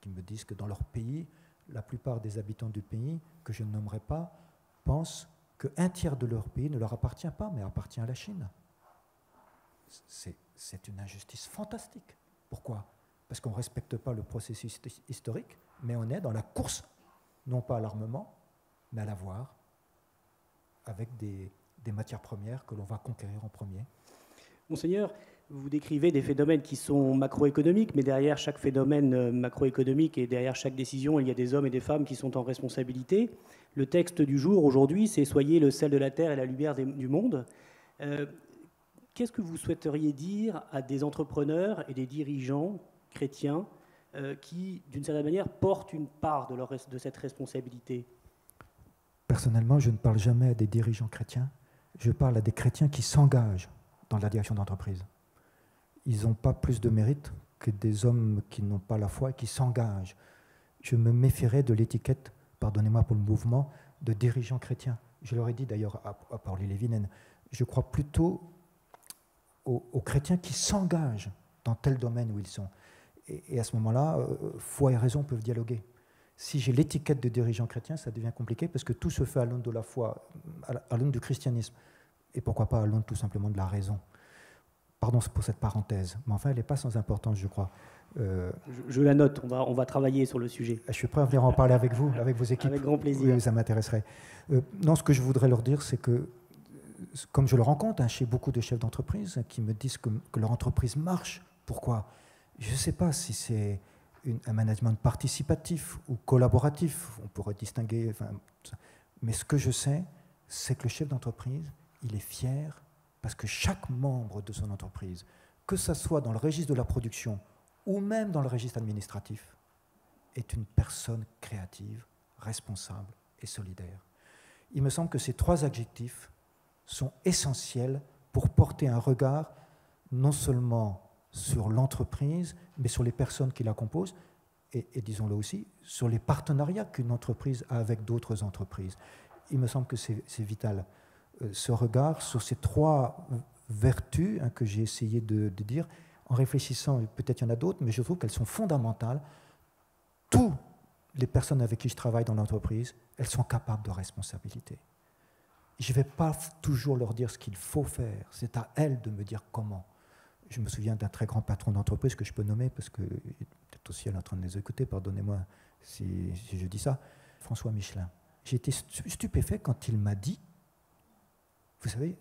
qui me disent que dans leur pays, la plupart des habitants du pays, que je ne nommerai pas, pensent qu'un tiers de leur pays ne leur appartient pas, mais appartient à la Chine. C'est une injustice fantastique. Pourquoi? Parce qu'on ne respecte pas le processus historique, mais on est dans la course, non pas à l'armement, mais à l'avoir, avec des matières premières que l'on va conquérir en premier. Monseigneur, vous décrivez des phénomènes qui sont macroéconomiques, mais derrière chaque phénomène macroéconomique et derrière chaque décision, il y a des hommes et des femmes qui sont en responsabilité. Le texte du jour aujourd'hui, c'est « Soyez le sel de la terre et la lumière du monde ». Qu'est-ce que vous souhaiteriez dire à des entrepreneurs et des dirigeants chrétiens qui, d'une certaine manière, portent une part de cette responsabilité? Personnellement, je ne parle jamais à des dirigeants chrétiens, je parle à des chrétiens qui s'engagent dans la direction d'entreprise. Ils n'ont pas plus de mérite que des hommes qui n'ont pas la foi et qui s'engagent. Je me méfierais de l'étiquette, pardonnez-moi pour le mouvement, de dirigeants chrétiens. Je leur ai dit d'ailleurs à Pauli Lévinen, je crois plutôt aux chrétiens qui s'engagent dans tel domaine où ils sont. Et à ce moment-là, foi et raison peuvent dialoguer. Si j'ai l'étiquette de dirigeant chrétien, ça devient compliqué parce que tout se fait à l'aune de la foi, à l'aune du christianisme. Et pourquoi pas à l'aune tout simplement de la raison. Pardon pour cette parenthèse, mais enfin elle n'est pas sans importance, je crois. Je la note, on va travailler sur le sujet. Je suis prêt à venir en parler avec vous, avec vos équipes. Avec grand plaisir. Oui, ça m'intéresserait. Non, ce que je voudrais leur dire, c'est que, comme je le rencontre chez beaucoup de chefs d'entreprise qui me disent que leur entreprise marche, pourquoi? Je ne sais pas si c'est un management participatif ou collaboratif, on pourrait distinguer, mais ce que je sais, c'est que le chef d'entreprise, il est fier parce que chaque membre de son entreprise, que ce soit dans le registre de la production ou même dans le registre administratif, est une personne créative, responsable et solidaire. Il me semble que ces trois adjectifs sont essentiels pour porter un regard non seulement sur l'entreprise, mais sur les personnes qui la composent, et disons-le aussi, sur les partenariats qu'une entreprise a avec d'autres entreprises. Il me semble que c'est vital. Ce regard sur ces trois vertus que j'ai essayé de dire, en réfléchissant, peut-être il y en a d'autres, mais je trouve qu'elles sont fondamentales. Toutes les personnes avec qui je travaille dans l'entreprise, elles sont capables de responsabilité. Je ne vais pas toujours leur dire ce qu'il faut faire, c'est à elles de me dire comment. Je me souviens d'un très grand patron d'entreprise que je peux nommer, parce que peut-être aussi elle est en train de les écouter, pardonnez-moi si je dis ça, François Michelin. J'ai été stupéfait quand il m'a dit, vous savez,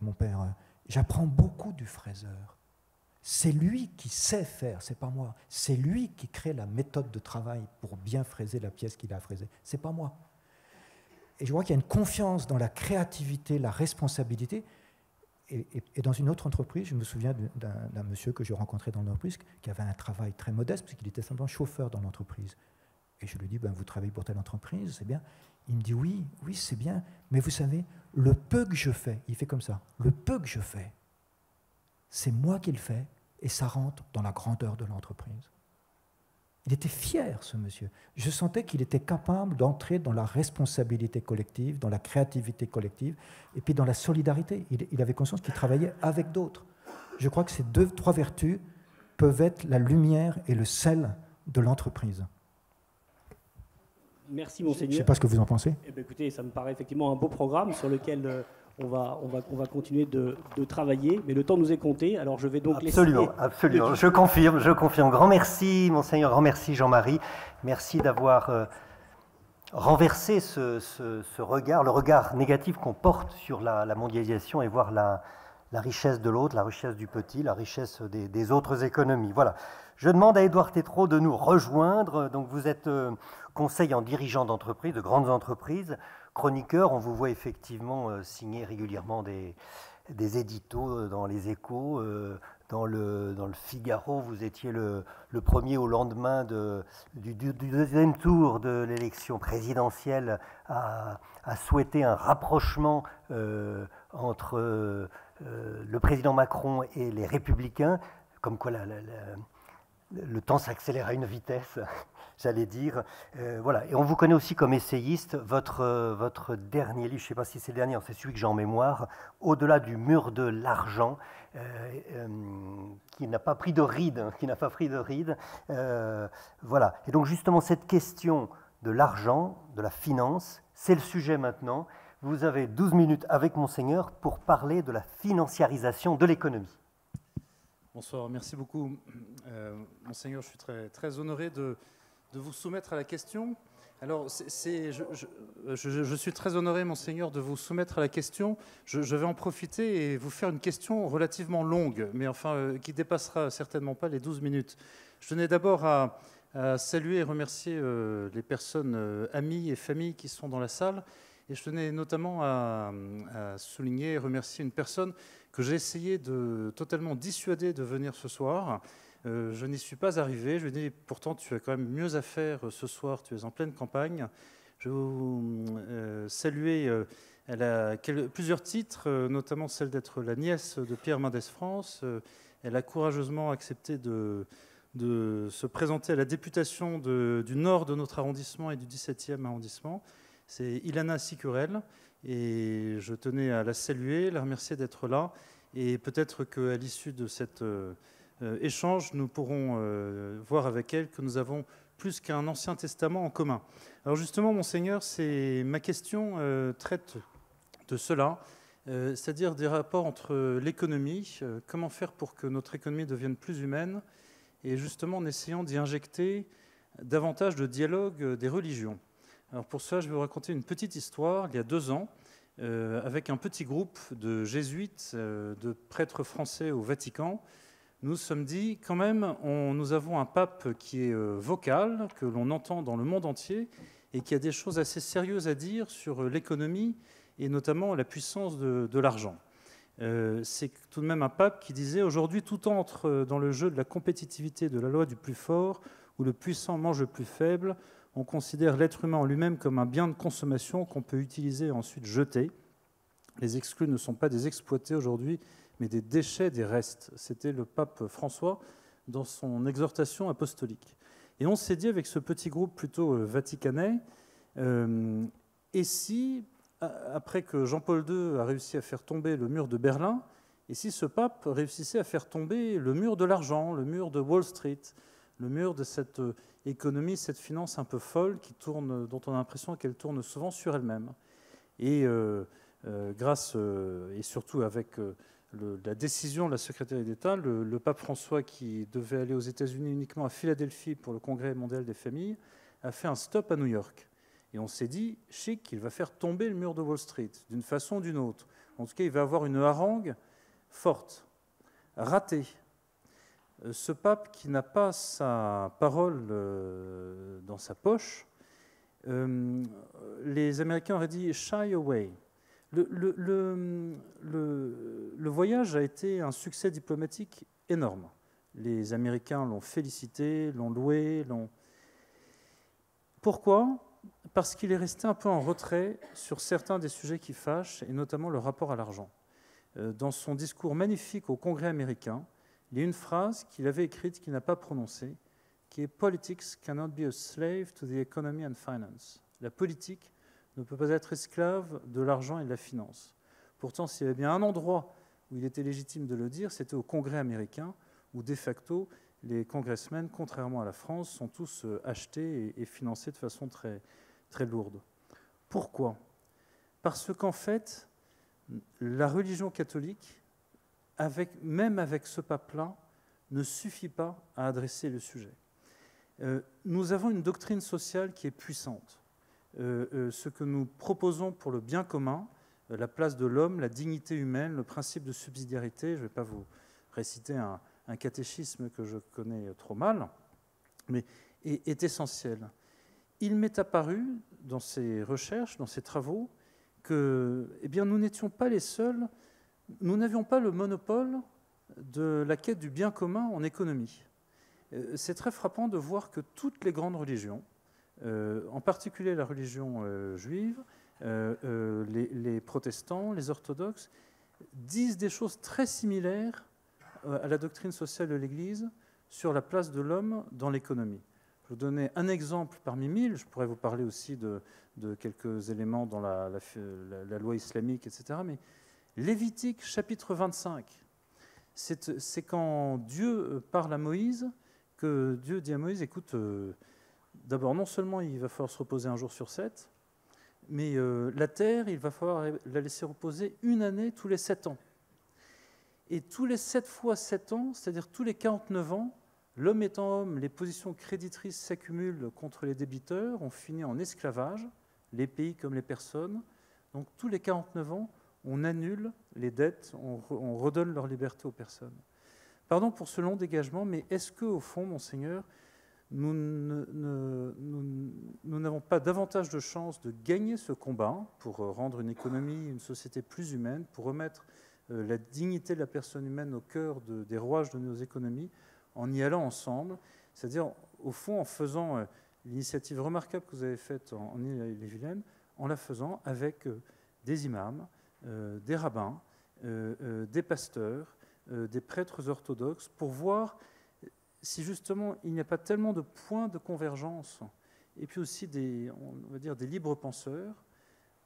mon père, j'apprends beaucoup du fraiseur. C'est lui qui sait faire, c'est pas moi. C'est lui qui crée la méthode de travail pour bien fraiser la pièce qu'il a fraisée. C'est pas moi. Et je vois qu'il y a une confiance dans la créativité, la responsabilité. Et dans une autre entreprise, je me souviens d'un monsieur que je rencontrais dans l'entreprise qui avait un travail très modeste, parce qu'il était simplement chauffeur dans l'entreprise. Et je lui dis, vous travaillez pour telle entreprise, c'est bien. Il me dit, oui, c'est bien, mais vous savez, le peu que je fais, il fait comme ça, le peu que je fais, c'est moi qui le fais, et ça rentre dans la grandeur de l'entreprise. Il était fier, ce monsieur. Je sentais qu'il était capable d'entrer dans la responsabilité collective, dans la créativité collective, et puis dans la solidarité. Il avait conscience qu'il travaillait avec d'autres. Je crois que ces trois vertus peuvent être la lumière et le sel de l'entreprise. Merci, Monseigneur. Je ne sais pas ce que vous en pensez. Eh bien, écoutez, ça me paraît effectivement un beau programme sur lequel on va continuer de travailler, mais le temps nous est compté, alors je vais donc laisser... Absolument, je confirme. Grand merci, Monseigneur, grand merci, Jean-Marie. Merci d'avoir renversé ce regard, le regard négatif qu'on porte sur la mondialisation et voir la richesse de l'autre, la richesse du petit, la richesse des autres économies. Voilà. Je demande à Édouard Tétrault de nous rejoindre. Donc vous êtes conseil en dirigeant d'entreprise, de grandes entreprises, chroniqueur, on vous voit effectivement signer régulièrement des éditos dans les Échos, dans le Figaro, vous étiez le premier au lendemain du deuxième tour de l'élection présidentielle à souhaiter un rapprochement entre le président Macron et les Républicains, comme quoi le temps s'accélère à une vitesse, j'allais dire. Voilà. Et on vous connaît aussi comme essayiste. Votre dernier livre, je ne sais pas si c'est le dernier, c'est celui que j'ai en mémoire, Au-delà du mur de l'argent, qui n'a pas pris de ride. Voilà. Et donc justement, cette question de l'argent, de la finance, c'est le sujet maintenant. Vous avez 12 minutes avec Monseigneur pour parler de la financiarisation de l'économie. Bonsoir, merci beaucoup. Monseigneur, je suis très honoré de vous soumettre à la question. Alors, je suis très honoré, Monseigneur, de vous soumettre à la question. Je vais en profiter et vous faire une question relativement longue, mais enfin, qui dépassera certainement pas les 12 minutes. Je tenais d'abord à saluer et remercier les personnes amies et familles qui sont dans la salle. Et je tenais notamment à souligner et remercier une personne que j'ai essayé de totalement dissuader de venir ce soir. Je n'y suis pas arrivé. Je lui ai dit, pourtant, tu as quand même mieux à faire ce soir, tu es en pleine campagne. Je vais vous saluer. Elle a plusieurs titres, notamment celle d'être la nièce de Pierre Mendès France. Elle a courageusement accepté de se présenter à la députation du nord de notre arrondissement et du 17e arrondissement. C'est Ilana Sicurel, et je tenais à la saluer, la remercier d'être là, et peut-être qu'à l'issue de cet échange, nous pourrons voir avec elle que nous avons plus qu'un Ancien Testament en commun. Alors justement, Monseigneur, ma question traite de cela, c'est-à-dire des rapports entre l'économie, comment faire pour que notre économie devienne plus humaine, et justement en essayant d'y injecter davantage de dialogue des religions. Alors pour ça, je vais vous raconter une petite histoire. Il y a 2 ans, avec un petit groupe de jésuites, de prêtres français au Vatican, nous nous sommes dit, quand même, nous avons un pape qui est vocal, que l'on entend dans le monde entier, et qui a des choses assez sérieuses à dire sur l'économie, et notamment la puissance de l'argent. C'est tout de même un pape qui disait, aujourd'hui, tout entre dans le jeu de la compétitivité de la loi du plus fort, où le puissant mange le plus faible. On considère l'être humain en lui-même comme un bien de consommation qu'on peut utiliser et ensuite jeter. Les exclus ne sont pas des exploités aujourd'hui, mais des déchets, des restes. C'était le pape François dans son exhortation apostolique. Et on s'est dit avec ce petit groupe plutôt vaticanais, et si, après que Jean-Paul II a réussi à faire tomber le mur de Berlin, et si ce pape réussissait à faire tomber le mur de l'argent, le mur de Wall Street, le mur de cette économie, cette finance un peu folle qui tourne, dont on a l'impression qu'elle tourne souvent sur elle-même. Et grâce, et surtout avec la décision de la secrétaire d'État, le pape François, qui devait aller aux États-Unis uniquement à Philadelphie pour le Congrès mondial des familles, a fait un stop à New York. Et on s'est dit, chic, il va faire tomber le mur de Wall Street, d'une façon ou d'une autre. En tout cas, il va avoir une harangue forte, ratée. Ce pape qui n'a pas sa parole dans sa poche, les Américains auraient dit « shy away ». Le voyage a été un succès diplomatique énorme. Les Américains l'ont félicité, l'ont loué. Pourquoi ? Parce qu'il est resté un peu en retrait sur certains des sujets qui fâchent, et notamment le rapport à l'argent. Dans son discours magnifique au Congrès américain, il y a une phrase qu'il avait écrite, qu'il n'a pas prononcée, qui est « Politics cannot be a slave to the economy and finance ». La politique ne peut pas être esclave de l'argent et de la finance. Pourtant, s'il y avait bien un endroit où il était légitime de le dire, c'était au Congrès américain, où de facto, les congressmen, contrairement à la France, sont tous achetés et financés de façon très, très lourde. Pourquoi ? Parce qu'en fait, la religion catholique, même avec ce pape-là, ne suffit pas à adresser le sujet. Nous avons une doctrine sociale qui est puissante. Ce que nous proposons pour le bien commun, la place de l'homme, la dignité humaine, le principe de subsidiarité, je ne vais pas vous réciter un catéchisme que je connais trop mal, mais est essentiel. il m'est apparu, dans ces recherches, dans ces travaux, que nous n'étions pas les seuls, nous n'avions pas le monopole de la quête du bien commun en économie. C'est très frappant de voir que toutes les grandes religions, en particulier la religion juive, les protestants, les orthodoxes, disent des choses très similaires à la doctrine sociale de l'Église sur la place de l'homme dans l'économie. Je vais vous donner un exemple parmi mille. Je pourrais vous parler aussi de quelques éléments dans la loi islamique, etc. Mais Lévitique, chapitre 25, c'est quand Dieu parle à Moïse, que Dieu dit à Moïse, écoute, d'abord, non seulement il va falloir se reposer un jour sur 7, mais la terre, il va falloir la laisser reposer une année tous les 7 ans. Et tous les 7 fois 7 ans, c'est-à-dire tous les 49 ans, l'homme étant homme, les positions créditrices s'accumulent contre les débiteurs, on finit en esclavage, les pays comme les personnes. Donc tous les 49 ans, on annule les dettes, on redonne leur liberté aux personnes. Pardon pour ce long dégagement, mais est-ce qu'au fond, Monseigneur, nous n'avons pas davantage de chances de gagner ce combat pour rendre une économie, une société plus humaine, pour remettre la dignité de la personne humaine au cœur des rouages de nos économies, en y allant ensemble, c'est-à-dire, au fond, en faisant l'initiative remarquable que vous avez faite en Ille-et-Vilaine, en la faisant avec des imams, des rabbins, des pasteurs, des prêtres orthodoxes, pour voir si justement il n'y a pas tellement de points de convergence, et puis aussi on va dire des libres penseurs,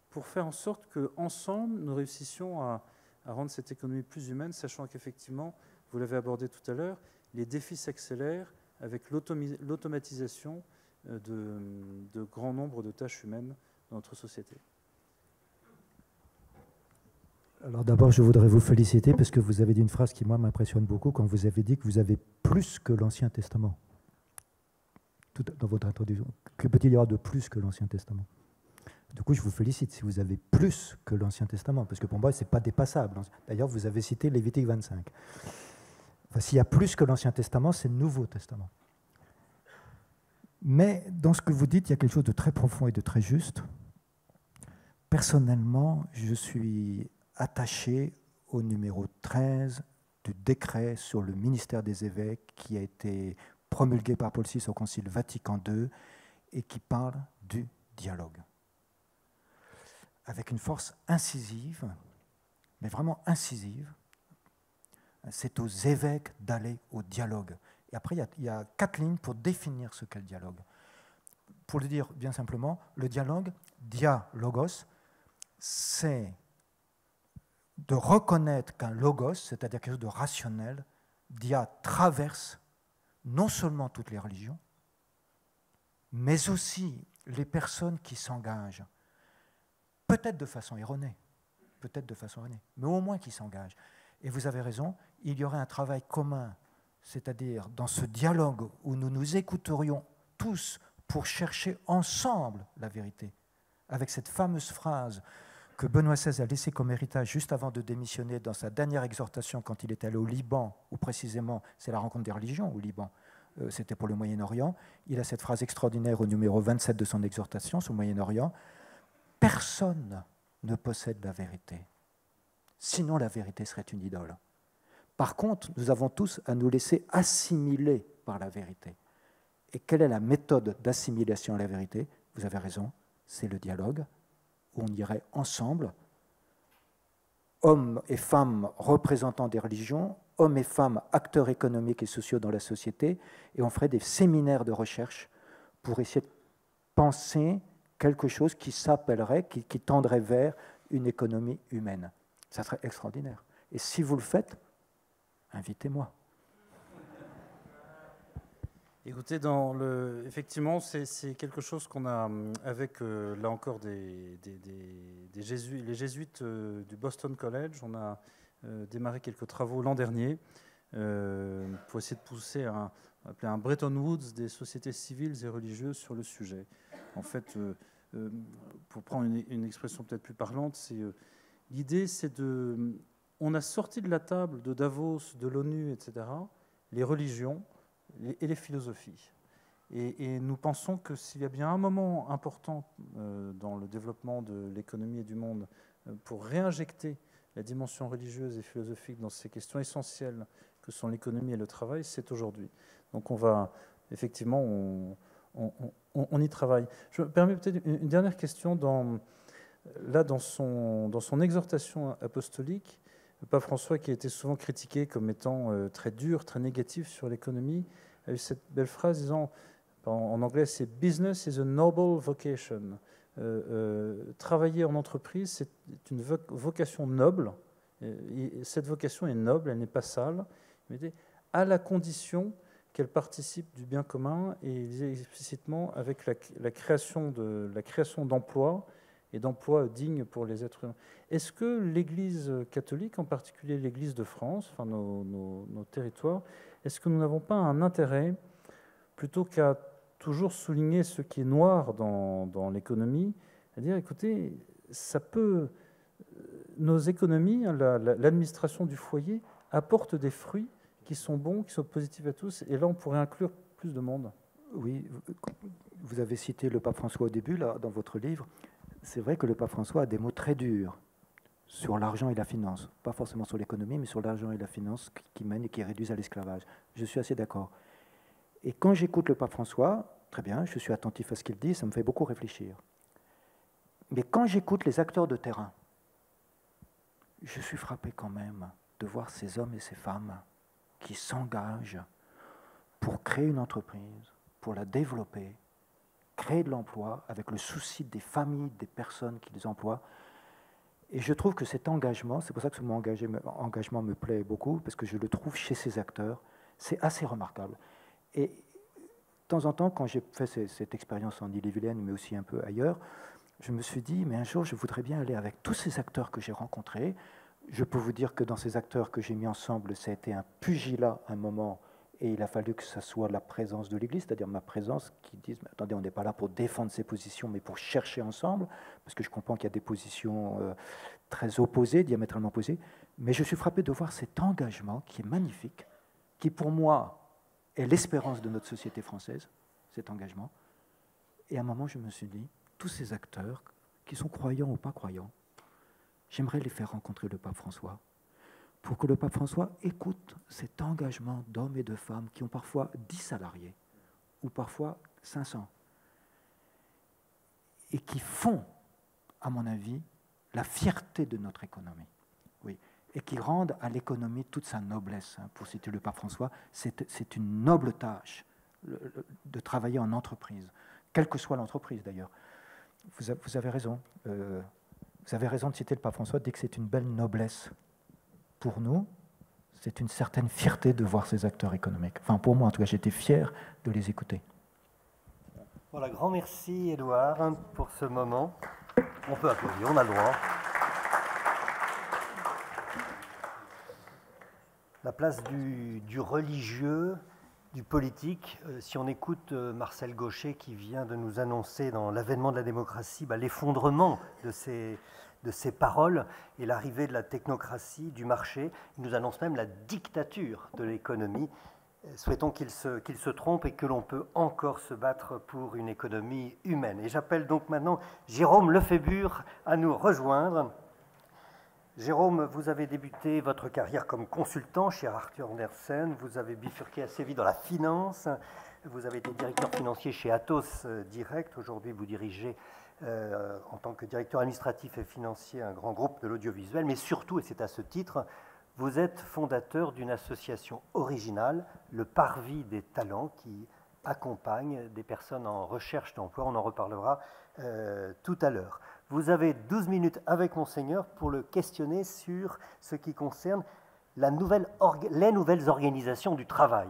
pour faire en sorte qu'ensemble, nous réussissions à rendre cette économie plus humaine, sachant qu'effectivement, vous l'avez abordé tout à l'heure, les défis s'accélèrent avec l'automatisation de grand nombre de tâches humaines dans notre société. Alors d'abord, je voudrais vous féliciter parce que vous avez dit une phrase qui, moi, m'impressionne beaucoup quand vous avez dit que vous avez plus que l'Ancien Testament. Tout dans votre introduction. Que peut-il y avoir de plus que l'Ancien Testament? Du coup, je vous félicite si vous avez plus que l'Ancien Testament, parce que pour moi, ce n'est pas dépassable. D'ailleurs, vous avez cité Lévitique 25. Enfin, s'il y a plus que l'Ancien Testament, c'est le Nouveau Testament. Mais dans ce que vous dites, il y a quelque chose de très profond et de très juste. Personnellement, je suis attaché au numéro 13 du décret sur le ministère des évêques qui a été promulgué par Paul VI au Concile Vatican II et qui parle du dialogue. Avec une force incisive, mais vraiment incisive, c'est aux évêques d'aller au dialogue. Et après, il y a 4 lignes pour définir ce qu'est le dialogue. Pour le dire bien simplement, le dialogue, dialogos, c'est de reconnaître qu'un logos, c'est-à-dire quelque chose de rationnel, traverse non seulement toutes les religions, mais aussi les personnes qui s'engagent, peut-être de façon erronée, mais au moins qui s'engagent. Et vous avez raison, il y aurait un travail commun, c'est-à-dire dans ce dialogue où nous nous écouterions tous pour chercher ensemble la vérité, avec cette fameuse phrase que Benoît XVI a laissée comme héritage juste avant de démissionner dans sa dernière exhortation quand il est allé au Liban, où précisément c'est la rencontre des religions au Liban, c'était pour le Moyen-Orient. Il a cette phrase extraordinaire au numéro 27 de son exhortation sur le Moyen-Orient. Personne ne possède la vérité, sinon la vérité serait une idole. Par contre, nous avons tous à nous laisser assimiler par la vérité. Et quelle est la méthode d'assimilation à la vérité? Vous avez raison, c'est le dialogue, où on irait ensemble, hommes et femmes représentants des religions, hommes et femmes acteurs économiques et sociaux dans la société, et on ferait des séminaires de recherche pour essayer de penser quelque chose qui s'appellerait, qui tendrait vers une économie humaine. Ça serait extraordinaire. Et si vous le faites, invitez-moi. Écoutez, effectivement, c'est quelque chose qu'on a avec, là encore, les jésuites du Boston College. On a démarré quelques travaux l'an dernier pour essayer de pousser un Bretton Woods des sociétés civiles et religieuses sur le sujet. En fait, pour prendre une expression peut-être plus parlante, l'idée, c'est on a sorti de la table de Davos, de l'ONU, etc., les religions et les philosophies. Et nous pensons que s'il y a bien un moment important dans le développement de l'économie et du monde pour réinjecter la dimension religieuse et philosophique dans ces questions essentielles que sont l'économie et le travail, c'est aujourd'hui. Donc on va, effectivement, on y travaille. Je me permets peut-être une dernière question. Dans son exhortation apostolique, le pape François, qui a été souvent critiqué comme étant très dur, très négatif sur l'économie, a eu cette belle phrase disant, en anglais, c'est « Business is a noble vocation ». Travailler en entreprise, c'est une vocation noble. Et cette vocation est noble, elle n'est pas sale, à la condition qu'elle participe du bien commun, et il disait explicitement avec la création d'emplois et d'emplois dignes pour les êtres humains. Est-ce que l'Église catholique, en particulier l'Église de France, enfin nos territoires, est-ce que nous n'avons pas un intérêt, plutôt qu'à toujours souligner ce qui est noir dans l'économie, à dire, écoutez, ça peut... Nos économies, l'administration du foyer apporte des fruits qui sont bons, qui sont positifs à tous, et là on pourrait inclure plus de monde. Oui, vous avez cité le pape François au début, là, dans votre livre. C'est vrai que le pape François a des mots très durs sur l'argent et la finance. Pas forcément sur l'économie, mais sur l'argent et la finance qui mènent et qui réduisent à l'esclavage. Je suis assez d'accord. Et quand j'écoute le pape François, très bien, je suis attentif à ce qu'il dit, ça me fait beaucoup réfléchir. Mais quand j'écoute les acteurs de terrain, je suis frappé quand même de voir ces hommes et ces femmes qui s'engagent pour créer une entreprise, pour la développer, créer de l'emploi avec le souci des familles, des personnes qu'ils emploient. Et je trouve que cet engagement, c'est pour ça que ce mot engagement me plaît beaucoup, parce que je le trouve chez ces acteurs, c'est assez remarquable. Et de temps en temps, quand j'ai fait cette expérience en Ille-et-Vilaine, mais aussi un peu ailleurs, je me suis dit, mais un jour, je voudrais bien aller avec tous ces acteurs que j'ai rencontrés. Je peux vous dire que dans ces acteurs que j'ai mis ensemble, ça a été un pugilat à un moment, et il a fallu que ça soit la présence de l'Église, c'est-à-dire ma présence, qui disent, mais attendez, on n'est pas là pour défendre ces positions, mais pour chercher ensemble, parce que je comprends qu'il y a des positions très opposées, diamétralement opposées, mais je suis frappé de voir cet engagement qui est magnifique, qui pour moi est l'espérance de notre société française, cet engagement. Et à un moment, je me suis dit, tous ces acteurs, qui sont croyants ou pas croyants, j'aimerais les faire rencontrer le pape François, pour que le pape François écoute cet engagement d'hommes et de femmes qui ont parfois 10 salariés, ou parfois 500, et qui font, à mon avis, la fierté de notre économie. Oui, et qui rendent à l'économie toute sa noblesse. Pour citer le pape François, c'est une noble tâche de travailler en entreprise, quelle que soit l'entreprise d'ailleurs. Vous avez raison. Vous avez raison de citer le pape François, de dire que c'est une belle noblesse. Pour nous, c'est une certaine fierté de voir ces acteurs économiques. Enfin, pour moi, en tout cas, j'étais fier de les écouter. Voilà, grand merci, Édouard, pour ce moment. On peut applaudir, on a le droit. La place du religieux, du politique. Si on écoute Marcel Gauchet qui vient de nous annoncer dans l'avènement de la démocratie l'effondrement de ces paroles et l'arrivée de la technocratie, du marché, il nous annonce même la dictature de l'économie. Souhaitons qu'il se trompe et que l'on peut encore se battre pour une économie humaine. Et j'appelle donc maintenant Jérôme Lefébure à nous rejoindre. Jérôme, vous avez débuté votre carrière comme consultant chez Arthur Andersen, vous avez bifurqué assez vite dans la finance, vous avez été directeur financier chez Atos Direct, aujourd'hui vous dirigez en tant que directeur administratif et financier un grand groupe de l'audiovisuel, mais surtout, et c'est à ce titre, vous êtes fondateur d'une association originale, le Parvis des talents, qui accompagne des personnes en recherche d'emploi, on en reparlera tout à l'heure. Vous avez 12 minutes avec Monseigneur pour le questionner sur ce qui concerne les nouvelles organisations du travail.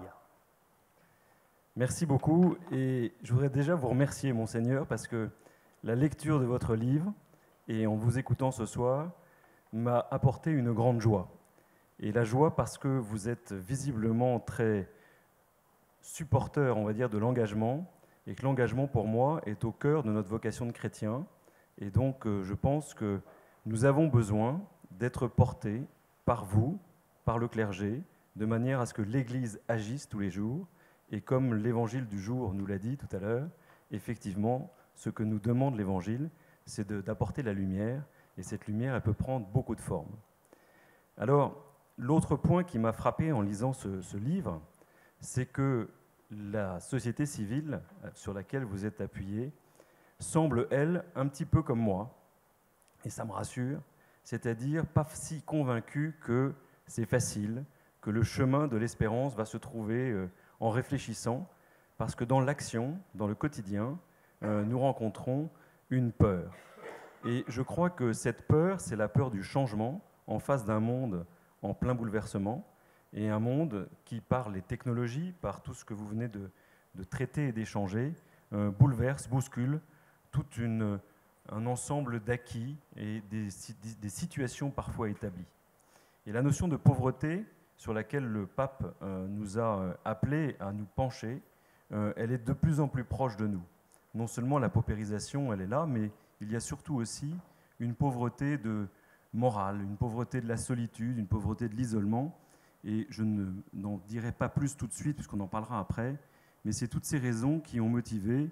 Merci beaucoup et je voudrais déjà vous remercier, Monseigneur, parce que la lecture de votre livre et en vous écoutant ce soir m'a apporté une grande joie. Et la joie parce que vous êtes visiblement très supporteur, on va dire, de l'engagement et que l'engagement pour moi est au cœur de notre vocation de chrétien. Et donc, je pense que nous avons besoin d'être portés par vous, par le clergé, de manière à ce que l'Église agisse tous les jours Et comme l'évangile du jour nous l'a dit tout à l'heure, effectivement, ce que nous demande l'évangile, c'est d'apporter la lumière, et cette lumière, elle peut prendre beaucoup de formes. Alors, l'autre point qui m'a frappé en lisant ce livre, c'est que la société civile sur laquelle vous êtes appuyé semble, elle, un petit peu comme moi, et ça me rassure, c'est-à-dire pas si convaincue que c'est facile, que le chemin de l'espérance va se trouver en réfléchissant, parce que dans l'action, dans le quotidien, nous rencontrons une peur. Et je crois que cette peur, c'est la peur du changement en face d'un monde en plein bouleversement, et un monde qui, par les technologies, par tout ce que vous venez de traiter et d'échanger, bouleverse, bouscule tout un ensemble d'acquis et des situations parfois établies. Et la notion de pauvreté, sur laquelle le pape nous a appelés à nous pencher, elle est de plus en plus proche de nous. Non seulement la paupérisation, elle est là, mais il y a surtout aussi une pauvreté morale, une pauvreté de la solitude, une pauvreté de l'isolement. Et je n'en dirai pas plus tout de suite, puisqu'on en parlera après, mais c'est toutes ces raisons qui ont motivé,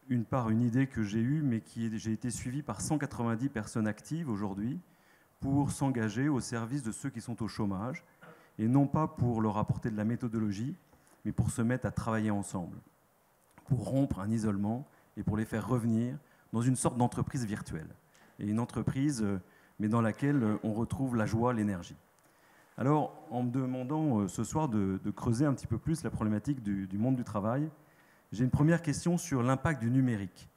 une idée que j'ai eue, mais j'ai été suivi par 190 personnes actives aujourd'hui pour s'engager au service de ceux qui sont au chômage, et non pas pour leur apporter de la méthodologie, mais pour se mettre à travailler ensemble, pour rompre un isolement et pour les faire revenir dans une sorte d'entreprise virtuelle. Et une entreprise, mais dans laquelle on retrouve la joie, l'énergie. Alors, en me demandant ce soir de creuser un petit peu plus la problématique du monde du travail, j'ai une première question sur l'impact du numérique.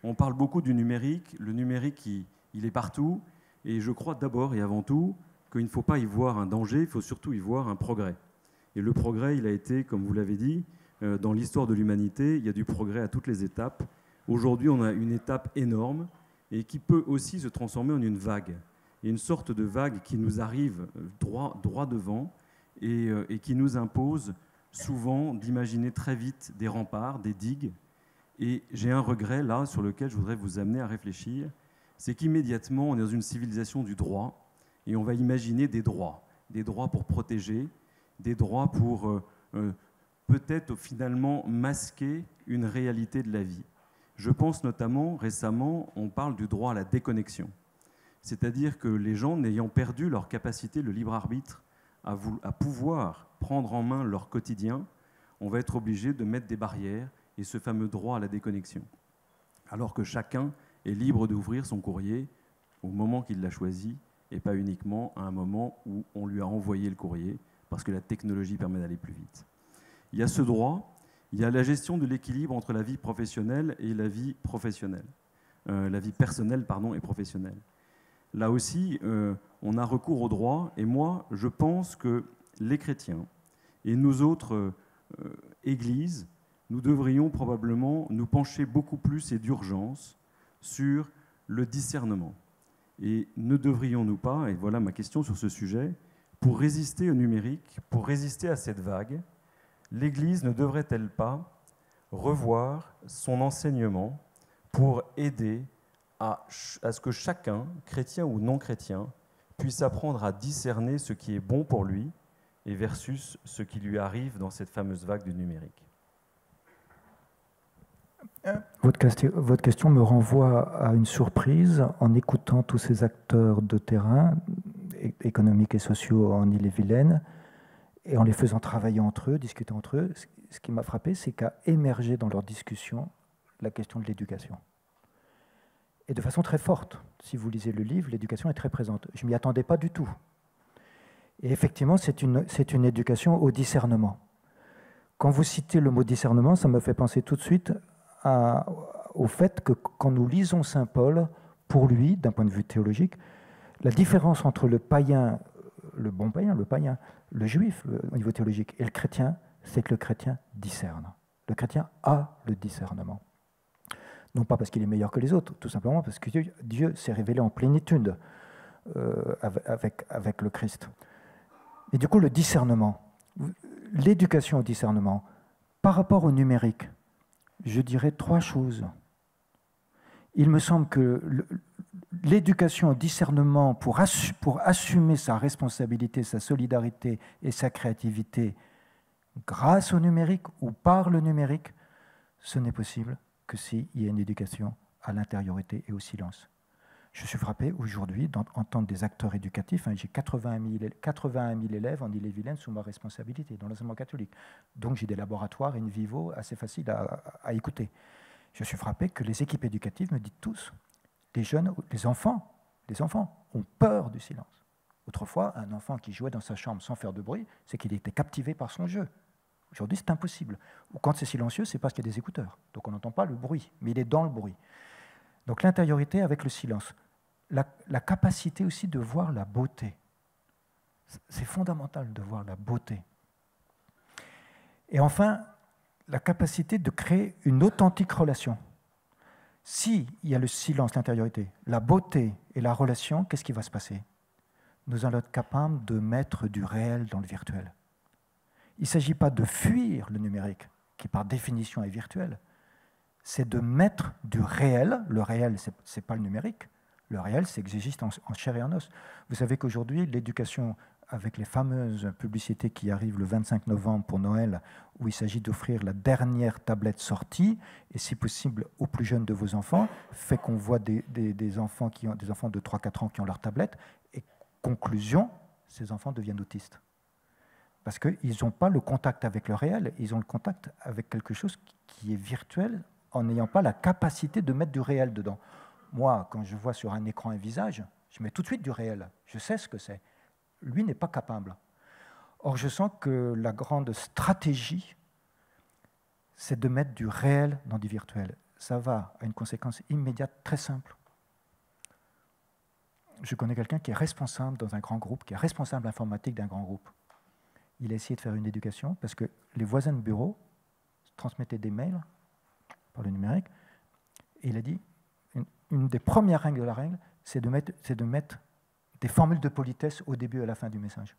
On parle beaucoup du numérique. Le numérique, il est partout. Et je crois d'abord et avant tout qu'il ne faut pas y voir un danger, il faut surtout y voir un progrès. Et le progrès, il a été, comme vous l'avez dit, dans l'histoire de l'humanité, il y a du progrès à toutes les étapes. Aujourd'hui, on a une étape énorme et qui peut aussi se transformer en une vague. Et une sorte de vague qui nous arrive droit devant et qui nous impose souvent d'imaginer très vite des remparts, des digues. Et j'ai un regret là sur lequel je voudrais vous amener à réfléchir, c'est qu'immédiatement on est dans une civilisation du droit et on va imaginer des droits pour protéger, des droits pour peut-être finalement masquer une réalité de la vie. Je pense notamment, récemment, on parle du droit à la déconnexion. C'est-à-dire que les gens n'ayant perdu leur capacité, le libre arbitre, à pouvoir prendre en main leur quotidien, on va être obligé de mettre des barrières et ce fameux droit à la déconnexion. Alors que chacun est libre d'ouvrir son courrier au moment qu'il l'a choisi et pas uniquement à un moment où on lui a envoyé le courrier parce que la technologie permet d'aller plus vite. Il y a ce droit, il y a la gestion de l'équilibre entre la vie professionnelle et la vie professionnelle, la vie personnelle et professionnelle. Là aussi, on a recours au droit, et moi, je pense que les chrétiens et nous autres églises, nous devrions probablement nous pencher beaucoup plus et d'urgence sur le discernement. Et ne devrions-nous pas, et voilà ma question sur ce sujet, pour résister au numérique, pour résister à cette vague, l'Église ne devrait-elle pas revoir son enseignement pour aider à ce que chacun, chrétien ou non chrétien, puisse apprendre à discerner ce qui est bon pour lui et versus ce qui lui arrive dans cette fameuse vague du numérique? Votre question me renvoie à une surprise en écoutant tous ces acteurs de terrain, économiques et sociaux en Ille-et-Vilaine, et en les faisant travailler entre eux, discuter entre eux. Ce qui m'a frappé, c'est qu'a émergé dans leur discussion la question de l'éducation. Et de façon très forte. Si vous lisez le livre, l'éducation est très présente. Je ne m'y attendais pas du tout. Et effectivement, c'est une éducation au discernement. Quand vous citez le mot discernement, ça me fait penser tout de suite au fait que quand nous lisons Saint Paul, pour lui, d'un point de vue théologique, la différence entre le païen, le bon païen, le juif au niveau théologique, et le chrétien, c'est que le chrétien discerne. Le chrétien a le discernement. Non pas parce qu'il est meilleur que les autres, tout simplement parce que Dieu s'est révélé en plénitude avec le Christ. Et du coup, le discernement, l'éducation au discernement, par rapport au numérique, je dirais 3 choses. Il me semble que l'éducation au discernement pour assumer sa responsabilité, sa solidarité et sa créativité grâce au numérique ou par le numérique, ce n'est possible que s'il y a une éducation à l'intériorité et au silence. Je suis frappé aujourd'hui d'entendre des acteurs éducatifs. J'ai 81 000 élèves en Ille-et-Vilaine sous ma responsabilité dans l'enseignement catholique. Donc j'ai des laboratoires in vivo assez faciles à écouter. Je suis frappé que les équipes éducatives me disent tous, les jeunes, les enfants ont peur du silence. Autrefois, un enfant qui jouait dans sa chambre sans faire de bruit, c'est qu'il était captivé par son jeu. Aujourd'hui, c'est impossible. Ou quand c'est silencieux, c'est parce qu'il y a des écouteurs. Donc on n'entend pas le bruit, mais il est dans le bruit. Donc l'intériorité avec le silence. La capacité aussi de voir la beauté. C'est fondamental de voir la beauté. Et enfin, la capacité de créer une authentique relation. S'il y a le silence, l'intériorité, la beauté et la relation, qu'est-ce qui va se passer? Nous allons être capables de mettre du réel dans le virtuel. Il ne s'agit pas de fuir le numérique, qui par définition est virtuel, c'est de mettre du réel. Le réel, ce n'est pas le numérique. Le réel, c'est que j'existe en chair et en os. Vous savez qu'aujourd'hui, l'éducation, avec les fameuses publicités qui arrivent le 25 novembre pour Noël, où il s'agit d'offrir la dernière tablette sortie, et si possible aux plus jeunes de vos enfants, fait qu'on voit des enfants de 3-4 ans qui ont leur tablette, et conclusion, ces enfants deviennent autistes. Parce qu'ils n'ont pas le contact avec le réel, ils ont le contact avec quelque chose qui est virtuel, en n'ayant pas la capacité de mettre du réel dedans. Moi, quand je vois sur un écran un visage, je mets tout de suite du réel. Je sais ce que c'est. Lui n'est pas capable. Or, je sens que la grande stratégie, c'est de mettre du réel dans du virtuel. Ça va à une conséquence immédiate très simple. Je connais quelqu'un qui est responsable dans un grand groupe, qui est responsable informatique d'un grand groupe. Il a essayé de faire une éducation parce que les voisins de bureau transmettaient des mails par le numérique, et il a dit une des premières règles de la règle, c'est de mettre des formules de politesse au début et à la fin du message.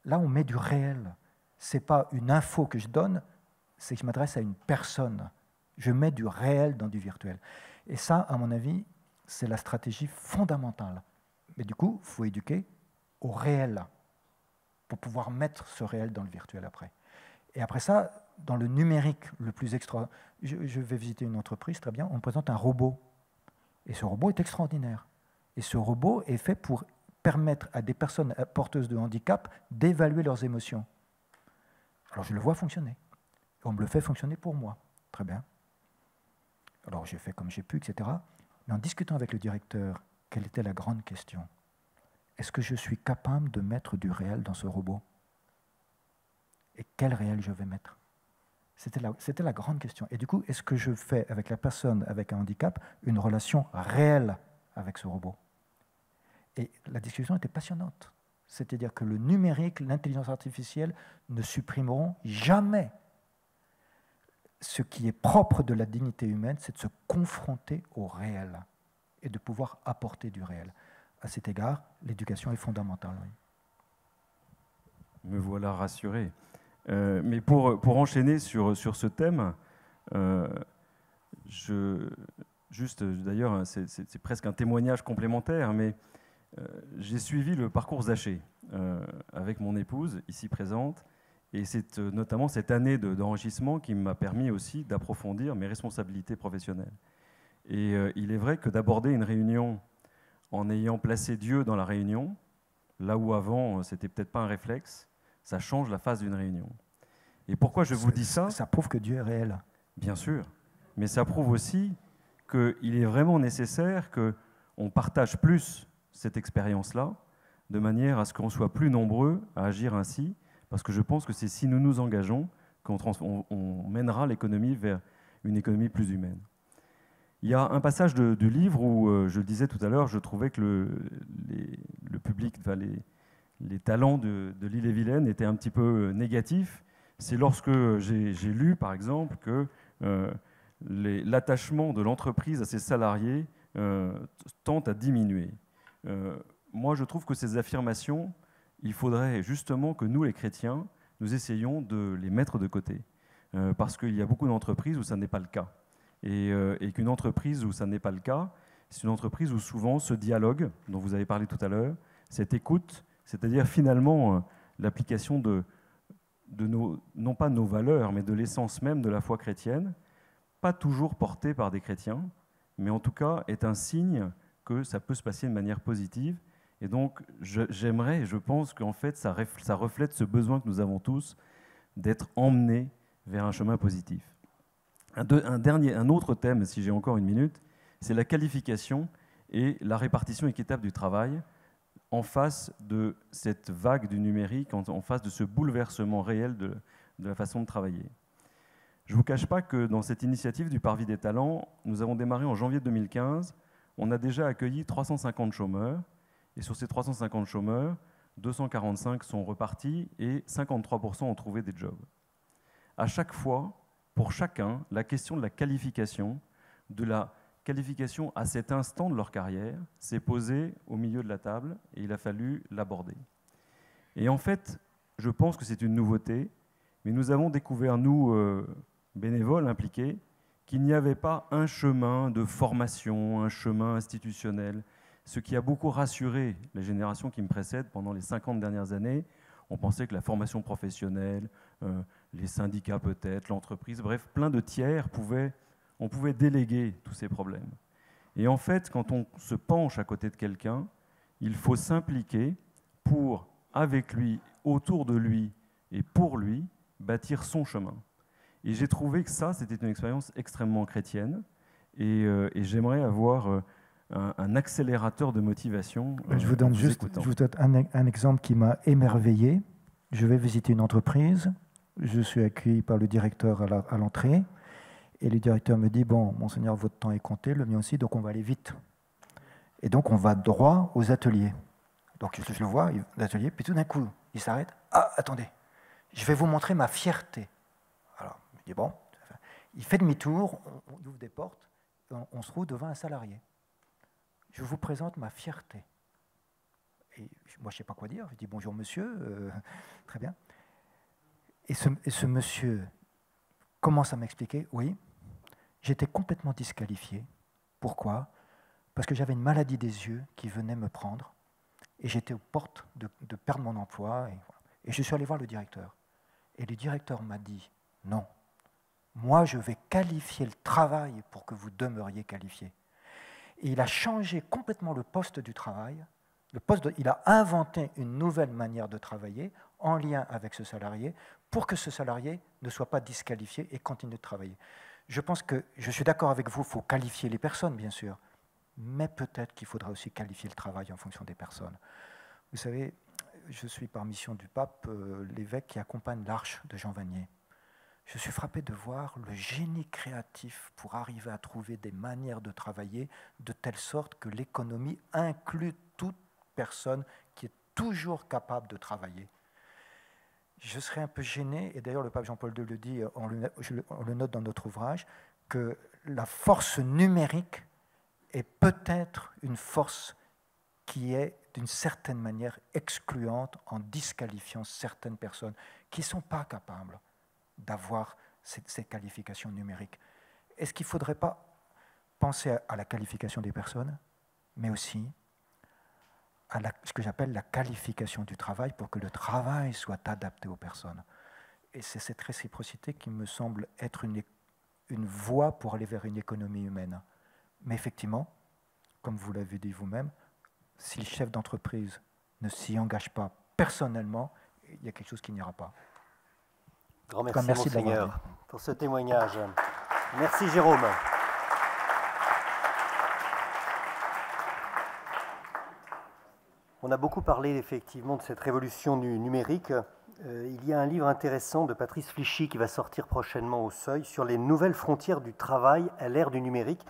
Là, on met du réel. Ce n'est pas une info que je donne, c'est que je m'adresse à une personne. Je mets du réel dans du virtuel. Et ça, à mon avis, c'est la stratégie fondamentale. Mais du coup, il faut éduquer au réel pour pouvoir mettre ce réel dans le virtuel après. Et après ça, dans le numérique le plus extra... Je vais visiter une entreprise, très bien, on me présente un robot. Et ce robot est extraordinaire. Et ce robot est fait pour permettre à des personnes porteuses de handicap d'évaluer leurs émotions. Alors je le vois fonctionner. On me le fait fonctionner pour moi. Très bien. Alors j'ai fait comme j'ai pu, etc. Mais en discutant avec le directeur, quelle était la grande question? Est-ce que je suis capable de mettre du réel dans ce robot? Et quel réel je vais mettre? C'était la grande question. Et du coup, est-ce que je fais avec la personne avec un handicap une relation réelle avec ce robot? Et la discussion était passionnante. C'est-à-dire que le numérique, l'intelligence artificielle ne supprimeront jamais. Ce qui est propre de la dignité humaine, c'est de se confronter au réel et de pouvoir apporter du réel. À cet égard, l'éducation est fondamentale. Oui. Me voilà rassuré. Mais pour enchaîner sur ce thème, juste d'ailleurs, c'est presque un témoignage complémentaire, mais j'ai suivi le parcours Zaché avec mon épouse, ici présente, et c'est notamment cette année d'enrichissement qui m'a permis aussi d'approfondir mes responsabilités professionnelles. Et il est vrai que d'aborder une réunion en ayant placé Dieu dans la réunion, là où avant, c'était peut-être pas un réflexe, ça change la phase d'une réunion. Et pourquoi je vous dis ça? Ça prouve que Dieu est réel. Bien sûr, mais ça prouve aussi qu'il est vraiment nécessaire qu'on partage plus cette expérience-là, de manière à ce qu'on soit plus nombreux à agir ainsi, parce que je pense que c'est si nous nous engageons qu'on mènera l'économie vers une économie plus humaine. Il y a un passage du livre où, je le disais tout à l'heure, je trouvais que le public, enfin les talents de l'Ille-et-Vilaine étaient un petit peu négatifs. C'est lorsque j'ai lu, par exemple, que l'attachement de l'entreprise à ses salariés tend à diminuer. Moi, je trouve que ces affirmations, il faudrait justement que nous, les chrétiens, nous essayions de les mettre de côté. Parce qu'il y a beaucoup d'entreprises où ça n'est pas le cas. Et qu'une entreprise où ça n'est pas le cas, c'est une entreprise où souvent ce dialogue, dont vous avez parlé tout à l'heure, cette écoute, c'est-à-dire finalement l'application non pas de nos valeurs, mais de l'essence même de la foi chrétienne, pas toujours portée par des chrétiens, mais en tout cas est un signe que ça peut se passer de manière positive. Et donc j'aimerais, je pense qu'en fait ça reflète ce besoin que nous avons tous d'être emmenés vers un chemin positif. Un autre thème, si j'ai encore une minute, c'est la qualification et la répartition équitable du travail en face de cette vague du numérique, en face de ce bouleversement réel de la façon de travailler. Je ne vous cache pas que dans cette initiative du Parvis des talents, nous avons démarré en janvier 2015, on a déjà accueilli 350 chômeurs, et sur ces 350 chômeurs, 245 sont repartis et 53% ont trouvé des jobs. À chaque fois, pour chacun, la question de la qualification à cet instant de leur carrière s'est posée au milieu de la table et il a fallu l'aborder. Et en fait, je pense que c'est une nouveauté, mais nous avons découvert, nous, bénévoles impliqués, qu'il n'y avait pas un chemin de formation, un chemin institutionnel, ce qui a beaucoup rassuré les générations qui me précèdent pendant les 50 dernières années. On pensait que la formation professionnelle, les syndicats peut-être, l'entreprise, bref, plein de tiers, on pouvait déléguer tous ces problèmes. Et en fait, quand on se penche à côté de quelqu'un, il faut s'impliquer pour, avec lui, autour de lui et pour lui, bâtir son chemin. Et j'ai trouvé que ça, c'était une expérience extrêmement chrétienne. Et j'aimerais avoir un accélérateur de motivation. Je vous donne un exemple qui m'a émerveillé. Je vais visiter une entreprise. Je suis accueilli par le directeur à l'entrée. Et le directeur me dit, bon, monseigneur, votre temps est compté, le mien aussi, donc on va aller vite. Et donc on va droit aux ateliers. Donc je le vois, l'atelier, puis tout d'un coup, il s'arrête. Ah, attendez, je vais vous montrer ma fierté. Alors, il dit, bon, il fait demi-tour, on ouvre des portes, on se trouve devant un salarié. Je vous présente ma fierté. Et moi, je ne sais pas quoi dire. Je dis, bonjour monsieur, très bien. Et ce monsieur commence à m'expliquer, oui, j'étais complètement disqualifié. Pourquoi? Parce que j'avais une maladie des yeux qui venait me prendre et j'étais aux portes de perdre mon emploi. Et je suis allé voir le directeur. Et le directeur m'a dit, non, moi je vais qualifier le travail pour que vous demeuriez qualifié. Et il a changé complètement le poste du travail. Il a inventé une nouvelle manière de travailler en lien avec ce salarié pour que ce salarié ne soit pas disqualifié et continue de travailler. Je pense que, je suis d'accord avec vous, il faut qualifier les personnes, bien sûr, mais peut-être qu'il faudra aussi qualifier le travail en fonction des personnes. Vous savez, je suis par mission du pape l'évêque qui accompagne l'Arche de Jean Vanier. Je suis frappé de voir le génie créatif pour arriver à trouver des manières de travailler de telle sorte que l'économie inclut toute personne qui est toujours capable de travailler. Je serais un peu gêné, et d'ailleurs le pape Jean-Paul II le dit, on le note dans notre ouvrage, que la force numérique est peut-être une force qui est d'une certaine manière excluante en disqualifiant certaines personnes qui ne sont pas capables d'avoir ces qualifications numériques. Est-ce qu'il ne faudrait pas penser à la qualification des personnes, mais aussi à ce que j'appelle la qualification du travail pour que le travail soit adapté aux personnes. Et c'est cette réciprocité qui me semble être une voie pour aller vers une économie humaine. Mais effectivement, comme vous l'avez dit vous-même, si le chef d'entreprise ne s'y engage pas personnellement, il y a quelque chose qui n'ira pas. Grand merci, monseigneur, pour ce témoignage. Merci Jérôme. On a beaucoup parlé effectivement de cette révolution numérique. Il y a un livre intéressant de Patrice Flichy qui va sortir prochainement au Seuil sur les nouvelles frontières du travail à l'ère du numérique.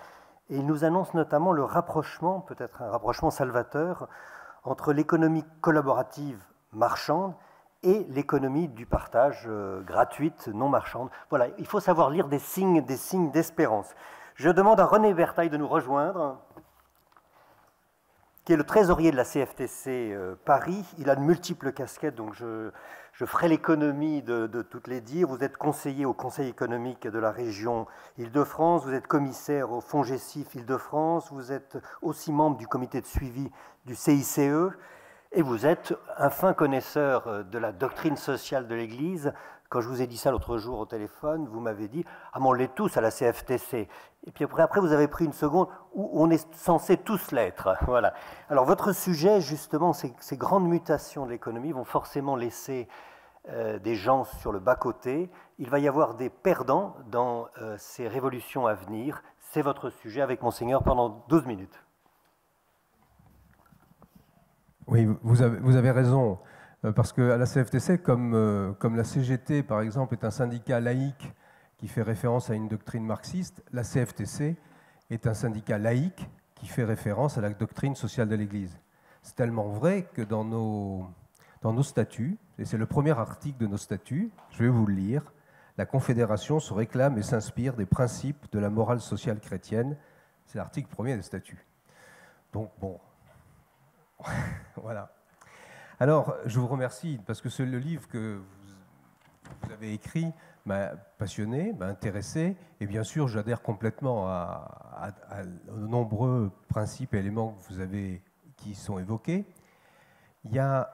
Et il nous annonce notamment le rapprochement, peut-être un rapprochement salvateur, entre l'économie collaborative marchande et l'économie du partage gratuite, non marchande. Voilà, il faut savoir lire des signes d'espérance. Je demande à René Bertaille de nous rejoindre, qui est le trésorier de la CFTC Paris. Il a de multiples casquettes, donc je ferai l'économie de toutes les dire. Vous êtes conseiller au Conseil économique de la région Île-de-France, vous êtes commissaire au FONGECIF Île-de-France, vous êtes aussi membre du comité de suivi du CICE, Et vous êtes un fin connaisseur de la doctrine sociale de l'Église. Quand je vous ai dit ça l'autre jour au téléphone, vous m'avez dit « Ah, mais on l'est tous à la CFTC ». Et puis après, vous avez pris une seconde où on est censé tous l'être. Voilà. Alors, votre sujet, justement, ces grandes mutations de l'économie vont forcément laisser des gens sur le bas-côté. Il va y avoir des perdants dans ces révolutions à venir. C'est votre sujet avec Monseigneur pendant 12 minutes. Oui, vous avez raison, parce qu'à la CFTC, comme la CGT, par exemple, est un syndicat laïque qui fait référence à une doctrine marxiste, la CFTC est un syndicat laïque qui fait référence à la doctrine sociale de l'Église. C'est tellement vrai que dans nos statuts, et c'est le premier article de nos statuts, je vais vous le lire, la Confédération se réclame et s'inspire des principes de la morale sociale chrétienne. C'est l'article 1er des statuts. Donc, bon, voilà. Alors, je vous remercie, parce que le livre que vous avez écrit m'a passionné, m'a intéressé, et bien sûr, j'adhère complètement aux nombreux principes et éléments qui sont évoqués. Il y a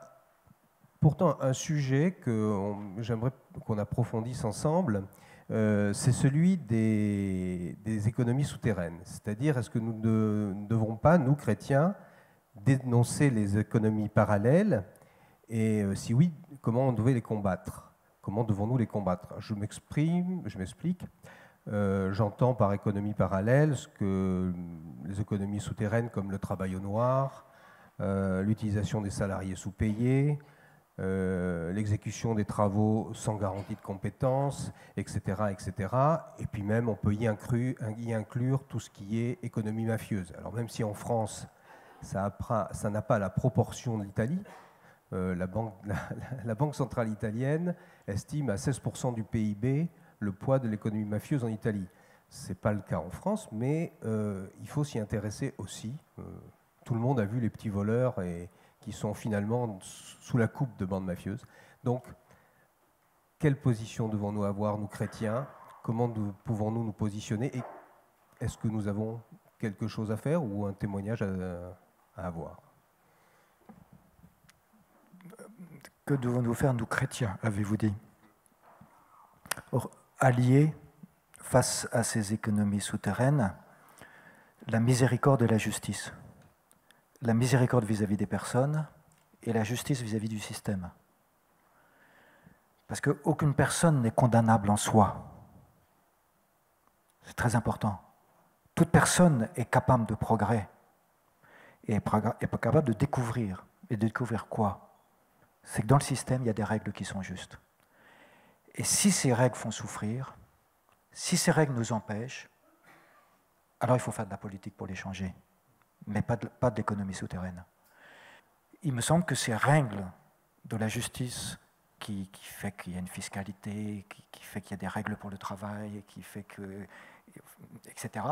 pourtant un sujet que j'aimerais qu'on approfondisse ensemble, c'est celui des économies souterraines. C'est-à-dire, est-ce que nous ne devons pas, nous chrétiens, dénoncer les économies parallèles, et si oui, comment on devait les combattre? Comment devons-nous les combattre? Je m'explique. J'entends par économie parallèle ce que les économies souterraines comme le travail au noir, l'utilisation des salariés sous-payés, l'exécution des travaux sans garantie de compétences, etc., etc. Et puis même, on peut y inclure tout ce qui est économie mafieuse. Alors même si en France, ça n'a pas la proportion de l'Italie, la Banque centrale italienne estime à 16% du PIB le poids de l'économie mafieuse en Italie. Ce n'est pas le cas en France, mais il faut s'y intéresser aussi. Tout le monde a vu les petits voleurs qui sont finalement sous la coupe de bandes mafieuses. Donc, quelle position devons-nous avoir, nous chrétiens? Comment pouvons-nous nous positionner? Et est-ce que nous avons quelque chose à faire ou un témoignage à avoir? Que devons-nous faire, nous chrétiens, avez-vous dit? Or, alliés face à ces économies souterraines, la miséricorde et la justice. La miséricorde vis-à-vis des personnes et la justice vis-à-vis du système. Parce qu'aucune personne n'est condamnable en soi. C'est très important. Toute personne est capable de progrès et est capable de découvrir. Et de découvrir quoi? C'est que dans le système, il y a des règles qui sont justes. Et si ces règles font souffrir, si ces règles nous empêchent, alors il faut faire de la politique pour les changer, mais pas de l'économie souterraine. Il me semble que ces règles de la justice qui fait qu'il y a une fiscalité, qui fait qu'il y a des règles pour le travail, qui fait que, etc.,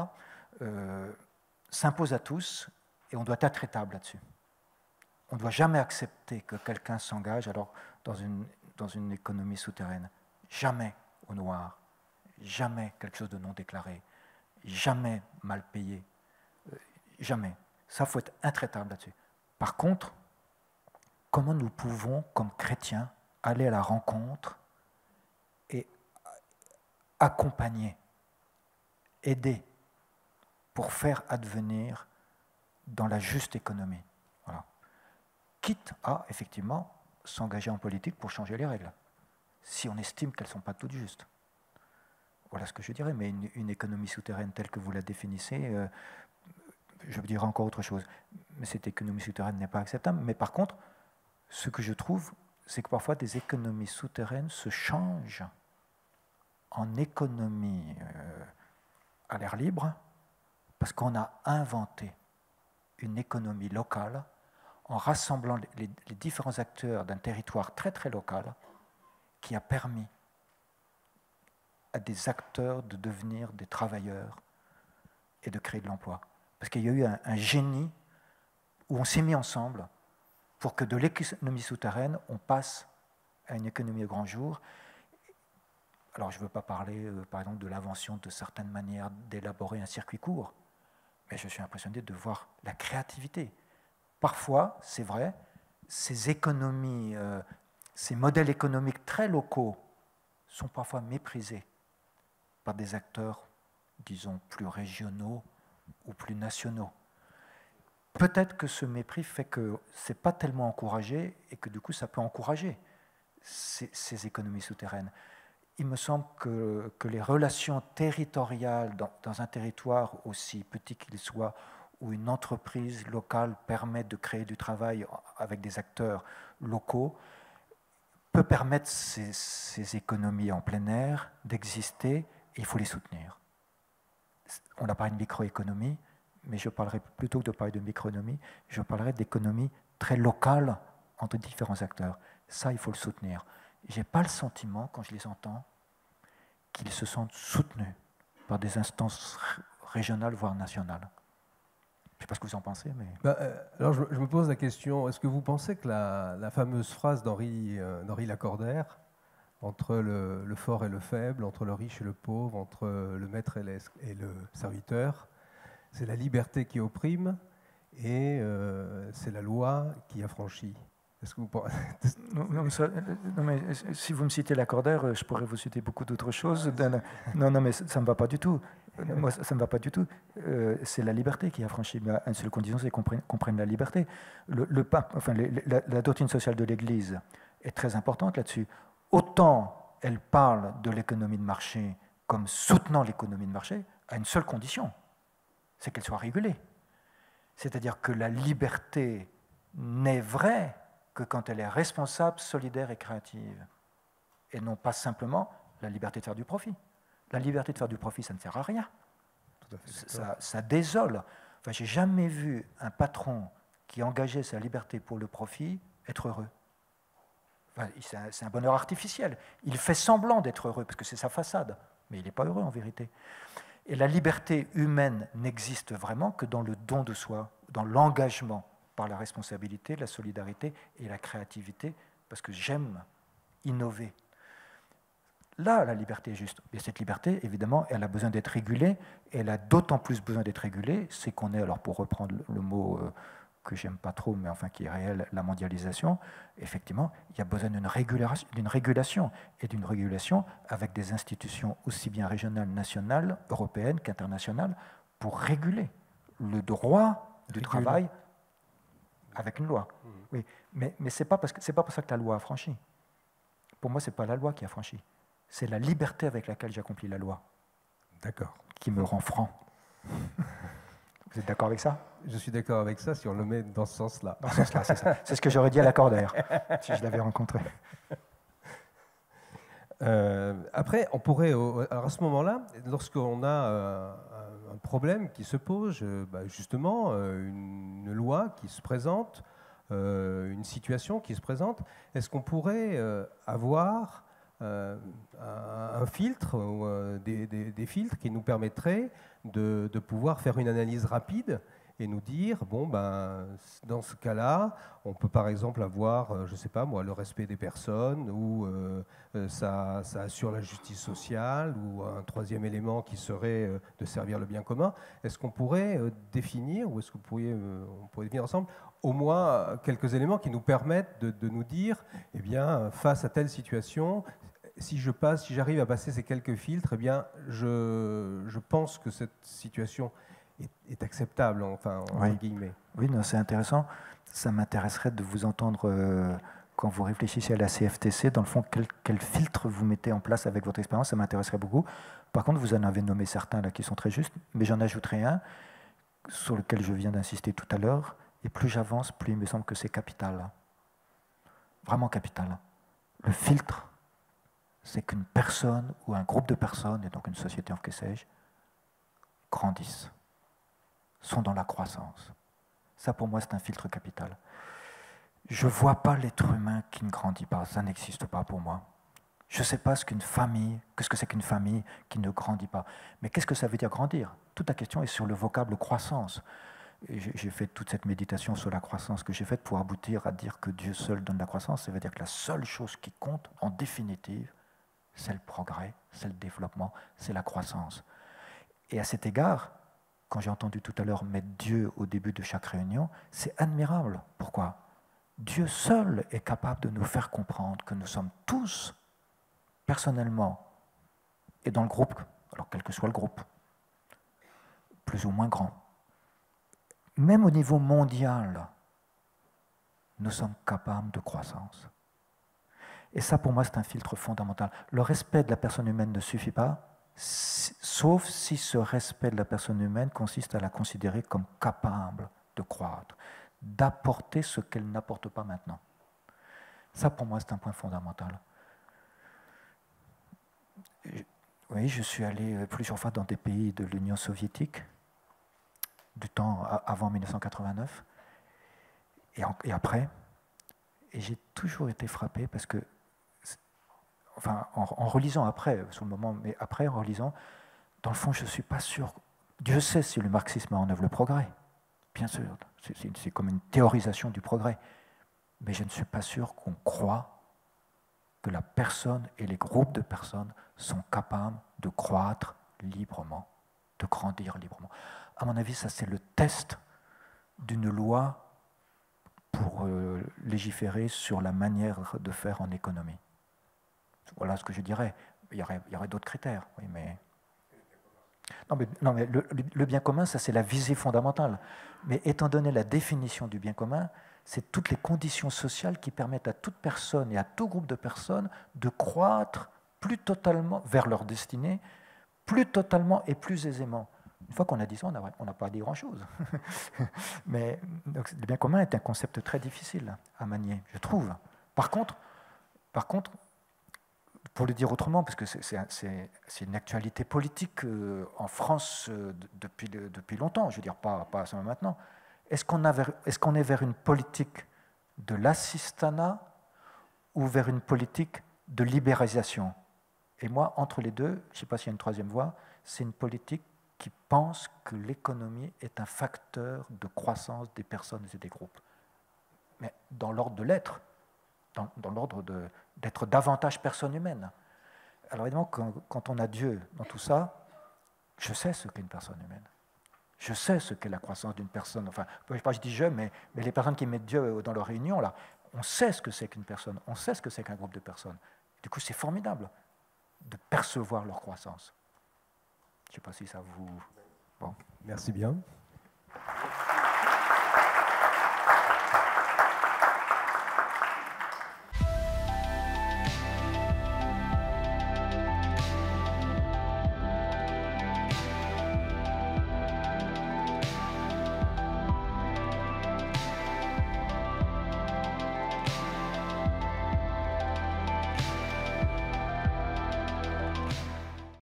s'imposent à tous et on doit être étable là-dessus. On ne doit jamais accepter que quelqu'un s'engage alors dans une économie souterraine. Jamais au noir, jamais quelque chose de non déclaré, jamais mal payé, jamais. Ça, il faut être intraitable là-dessus. Par contre, comment nous pouvons, comme chrétiens, aller à la rencontre et accompagner, aider pour faire advenir dans la juste économie. Voilà. Quitte à, effectivement, s'engager en politique pour changer les règles, si on estime qu'elles ne sont pas toutes justes. Voilà ce que je dirais, mais une économie souterraine telle que vous la définissez, je vous dirais encore autre chose. Mais cette économie souterraine n'est pas acceptable. Mais par contre, ce que je trouve, c'est que parfois des économies souterraines se changent en économie à l'air libre, parce qu'on a inventé une économie locale en rassemblant les différents acteurs d'un territoire très très local qui a permis à des acteurs de devenir des travailleurs et de créer de l'emploi. Parce qu'il y a eu un génie où on s'est mis ensemble pour que de l'économie souterraine, on passe à une économie au grand jour. Alors je ne veux pas parler, par exemple, de l'invention de certaines manières d'élaborer un circuit court, mais je suis impressionné de voir la créativité. Parfois, c'est vrai, ces économies, ces modèles économiques très locaux sont parfois méprisés par des acteurs, disons, plus régionaux ou plus nationaux. Peut-être que ce mépris fait que ce n'est pas tellement encouragé et que du coup ça peut encourager ces économies souterraines. Il me semble que les relations territoriales dans un territoire aussi petit qu'il soit, où une entreprise locale permet de créer du travail avec des acteurs locaux, peut permettre ces économies en plein air d'exister et il faut les soutenir. On a parlé de microéconomie, mais je parlerai plutôt que de parler de microéconomie, je parlerai d'économie très locale entre différents acteurs. Ça, il faut le soutenir. Je n'ai pas le sentiment, quand je les entends, qu'ils se sentent soutenus par des instances régionales, voire nationales. Je ne sais pas ce que vous en pensez, mais... Alors je me pose la question, est-ce que vous pensez que la fameuse phrase d'Henri Lacordaire, entre le fort et le faible, entre le riche et le pauvre, entre le maître et le serviteur, c'est la liberté qui opprime et c'est la loi qui affranchit? Est-ce que vous pensez... non, mais si vous me citez Lacordaire, je pourrais vous citer beaucoup d'autres choses. Non, mais ça ne me va pas du tout. Moi, ça ne me va pas du tout. C'est la liberté qui affranchit. Mais une seule condition, c'est qu'on prenne la liberté. La doctrine sociale de l'Église est très importante là-dessus. Autant elle parle de l'économie de marché comme soutenant l'économie de marché, à une seule condition, c'est qu'elle soit régulée. C'est-à-dire que la liberté n'est vraie que quand elle est responsable, solidaire et créative, et non pas simplement la liberté de faire du profit. La liberté de faire du profit, ça ne sert à rien. Tout à fait, ça désole. Enfin, j'ai jamais vu un patron qui engageait sa liberté pour le profit être heureux. Enfin, c'est un bonheur artificiel. Il fait semblant d'être heureux, parce que c'est sa façade, mais il n'est pas heureux en vérité. Et la liberté humaine n'existe vraiment que dans le don de soi, dans l'engagement par la responsabilité, la solidarité et la créativité, parce que j'aime innover. Là, la liberté est juste. Et cette liberté, évidemment, elle a besoin d'être régulée, et elle a d'autant plus besoin d'être régulée, c'est qu'on est, alors pour reprendre le mot que j'aime pas trop, mais enfin qui est réel, la mondialisation, effectivement, il y a besoin d'une régulation, et d'une régulation avec des institutions aussi bien régionales, nationales, européennes qu'internationales, pour réguler le droit du travail avec une loi. Oui, mais c'est pas pour ça que la loi a franchi. Pour moi, c'est pas la loi qui a franchi. C'est la liberté avec laquelle j'accomplis la loi. D'accord. Qui me rend franc. Vous êtes d'accord avec ça? Je suis d'accord avec ça si on le met dans ce sens-là. Dans ce sens-là, c'est ça. C'est ce que j'aurais dit à Lacordaire, si je l'avais rencontré. Après, on pourrait, alors à ce moment-là, lorsqu'on a un problème qui se pose, justement, une loi qui se présente, une situation qui se présente, est-ce qu'on pourrait avoir un filtre ou des filtres qui nous permettraient de pouvoir faire une analyse rapide et nous dire, bon, dans ce cas-là, on peut par exemple avoir, je ne sais pas moi, le respect des personnes, ou ça assure la justice sociale, ou un troisième élément qui serait de servir le bien commun. Est-ce qu'on pourrait définir, ou est-ce que on pourrait définir ensemble, au moins quelques éléments qui nous permettent de nous dire, eh bien, face à telle situation, si j'arrive à passer ces quelques filtres, eh bien, je pense que cette situation est acceptable, enfin, entre guillemets. Oui, non, c'est intéressant. Ça m'intéresserait de vous entendre, quand vous réfléchissez à la CFTC, dans le fond, quel filtre vous mettez en place avec votre expérience, ça m'intéresserait beaucoup. Par contre, vous en avez nommé certains là qui sont très justes, mais j'en ajouterai un sur lequel je viens d'insister tout à l'heure, et plus j'avance, plus il me semble que c'est capital. Vraiment capital. Le filtre, c'est qu'une personne ou un groupe de personnes, et donc une société, en que sais-je, grandissent, sont dans la croissance. Ça, pour moi, c'est un filtre capital. Je ne vois pas l'être humain qui ne grandit pas, ça n'existe pas pour moi. Je ne sais pas ce que c'est qu'une famille qui ne grandit pas. Mais qu'est-ce que ça veut dire grandir? Toute la question est sur le vocable croissance. J'ai fait toute cette méditation sur la croissance que j'ai faite pour aboutir à dire que Dieu seul donne la croissance. Ça veut dire que la seule chose qui compte, en définitive, c'est le progrès, c'est le développement, c'est la croissance. Et à cet égard, quand j'ai entendu tout à l'heure mettre Dieu au début de chaque réunion, c'est admirable. Pourquoi? Dieu seul est capable de nous faire comprendre que nous sommes tous, personnellement, et dans le groupe, alors quel que soit le groupe, plus ou moins grand, même au niveau mondial, nous sommes capables de croissance. Et ça, pour moi, c'est un filtre fondamental. Le respect de la personne humaine ne suffit pas, sauf si ce respect de la personne humaine consiste à la considérer comme capable de croître, d'apporter ce qu'elle n'apporte pas maintenant. Ça, pour moi, c'est un point fondamental. Oui, je suis allé plusieurs fois dans des pays de l'Union soviétique, du temps avant 1989, et après, et j'ai toujours été frappé parce que, enfin, en relisant après, sur le moment, mais après, en relisant, dans le fond, je ne suis pas sûr. Dieu sait si le marxisme met en œuvre le progrès, bien sûr, c'est comme une théorisation du progrès, mais je ne suis pas sûr qu'on croit que la personne et les groupes de personnes sont capables de croître librement, de grandir librement. À mon avis, ça c'est le test d'une loi pour légiférer sur la manière de faire en économie. Voilà ce que je dirais. Il y aurait d'autres critères, oui, mais... Non, mais le bien commun, ça c'est la visée fondamentale. Mais étant donné la définition du bien commun, c'est toutes les conditions sociales qui permettent à toute personne et à tout groupe de personnes de croître plus totalement vers leur destinée, plus totalement et plus aisément. Une fois qu'on a dit ça, on n'a pas dit grand-chose. Mais donc, le bien commun est un concept très difficile à manier, je trouve. Par contre, pour le dire autrement, parce que c'est une actualité politique en France depuis longtemps, je veux dire pas seulement maintenant, est-ce qu'on est vers une politique de l'assistanat ou vers une politique de libéralisation? Et moi, entre les deux, je ne sais pas s'il y a une troisième voie, c'est une politique qui pense que l'économie est un facteur de croissance des personnes et des groupes. Mais dans l'ordre de l'être, dans l'ordre d'être davantage personne humaine. Alors évidemment, quand on a Dieu dans tout ça, je sais ce qu'est une personne humaine. Je sais ce qu'est la croissance d'une personne. Enfin, je dis je, mais les personnes qui mettent Dieu dans leur réunion, là, on sait ce que c'est qu'une personne, on sait ce que c'est qu'un groupe de personnes. Du coup, c'est formidable de percevoir leur croissance. Je ne sais pas si ça vous... Bon. Merci bien.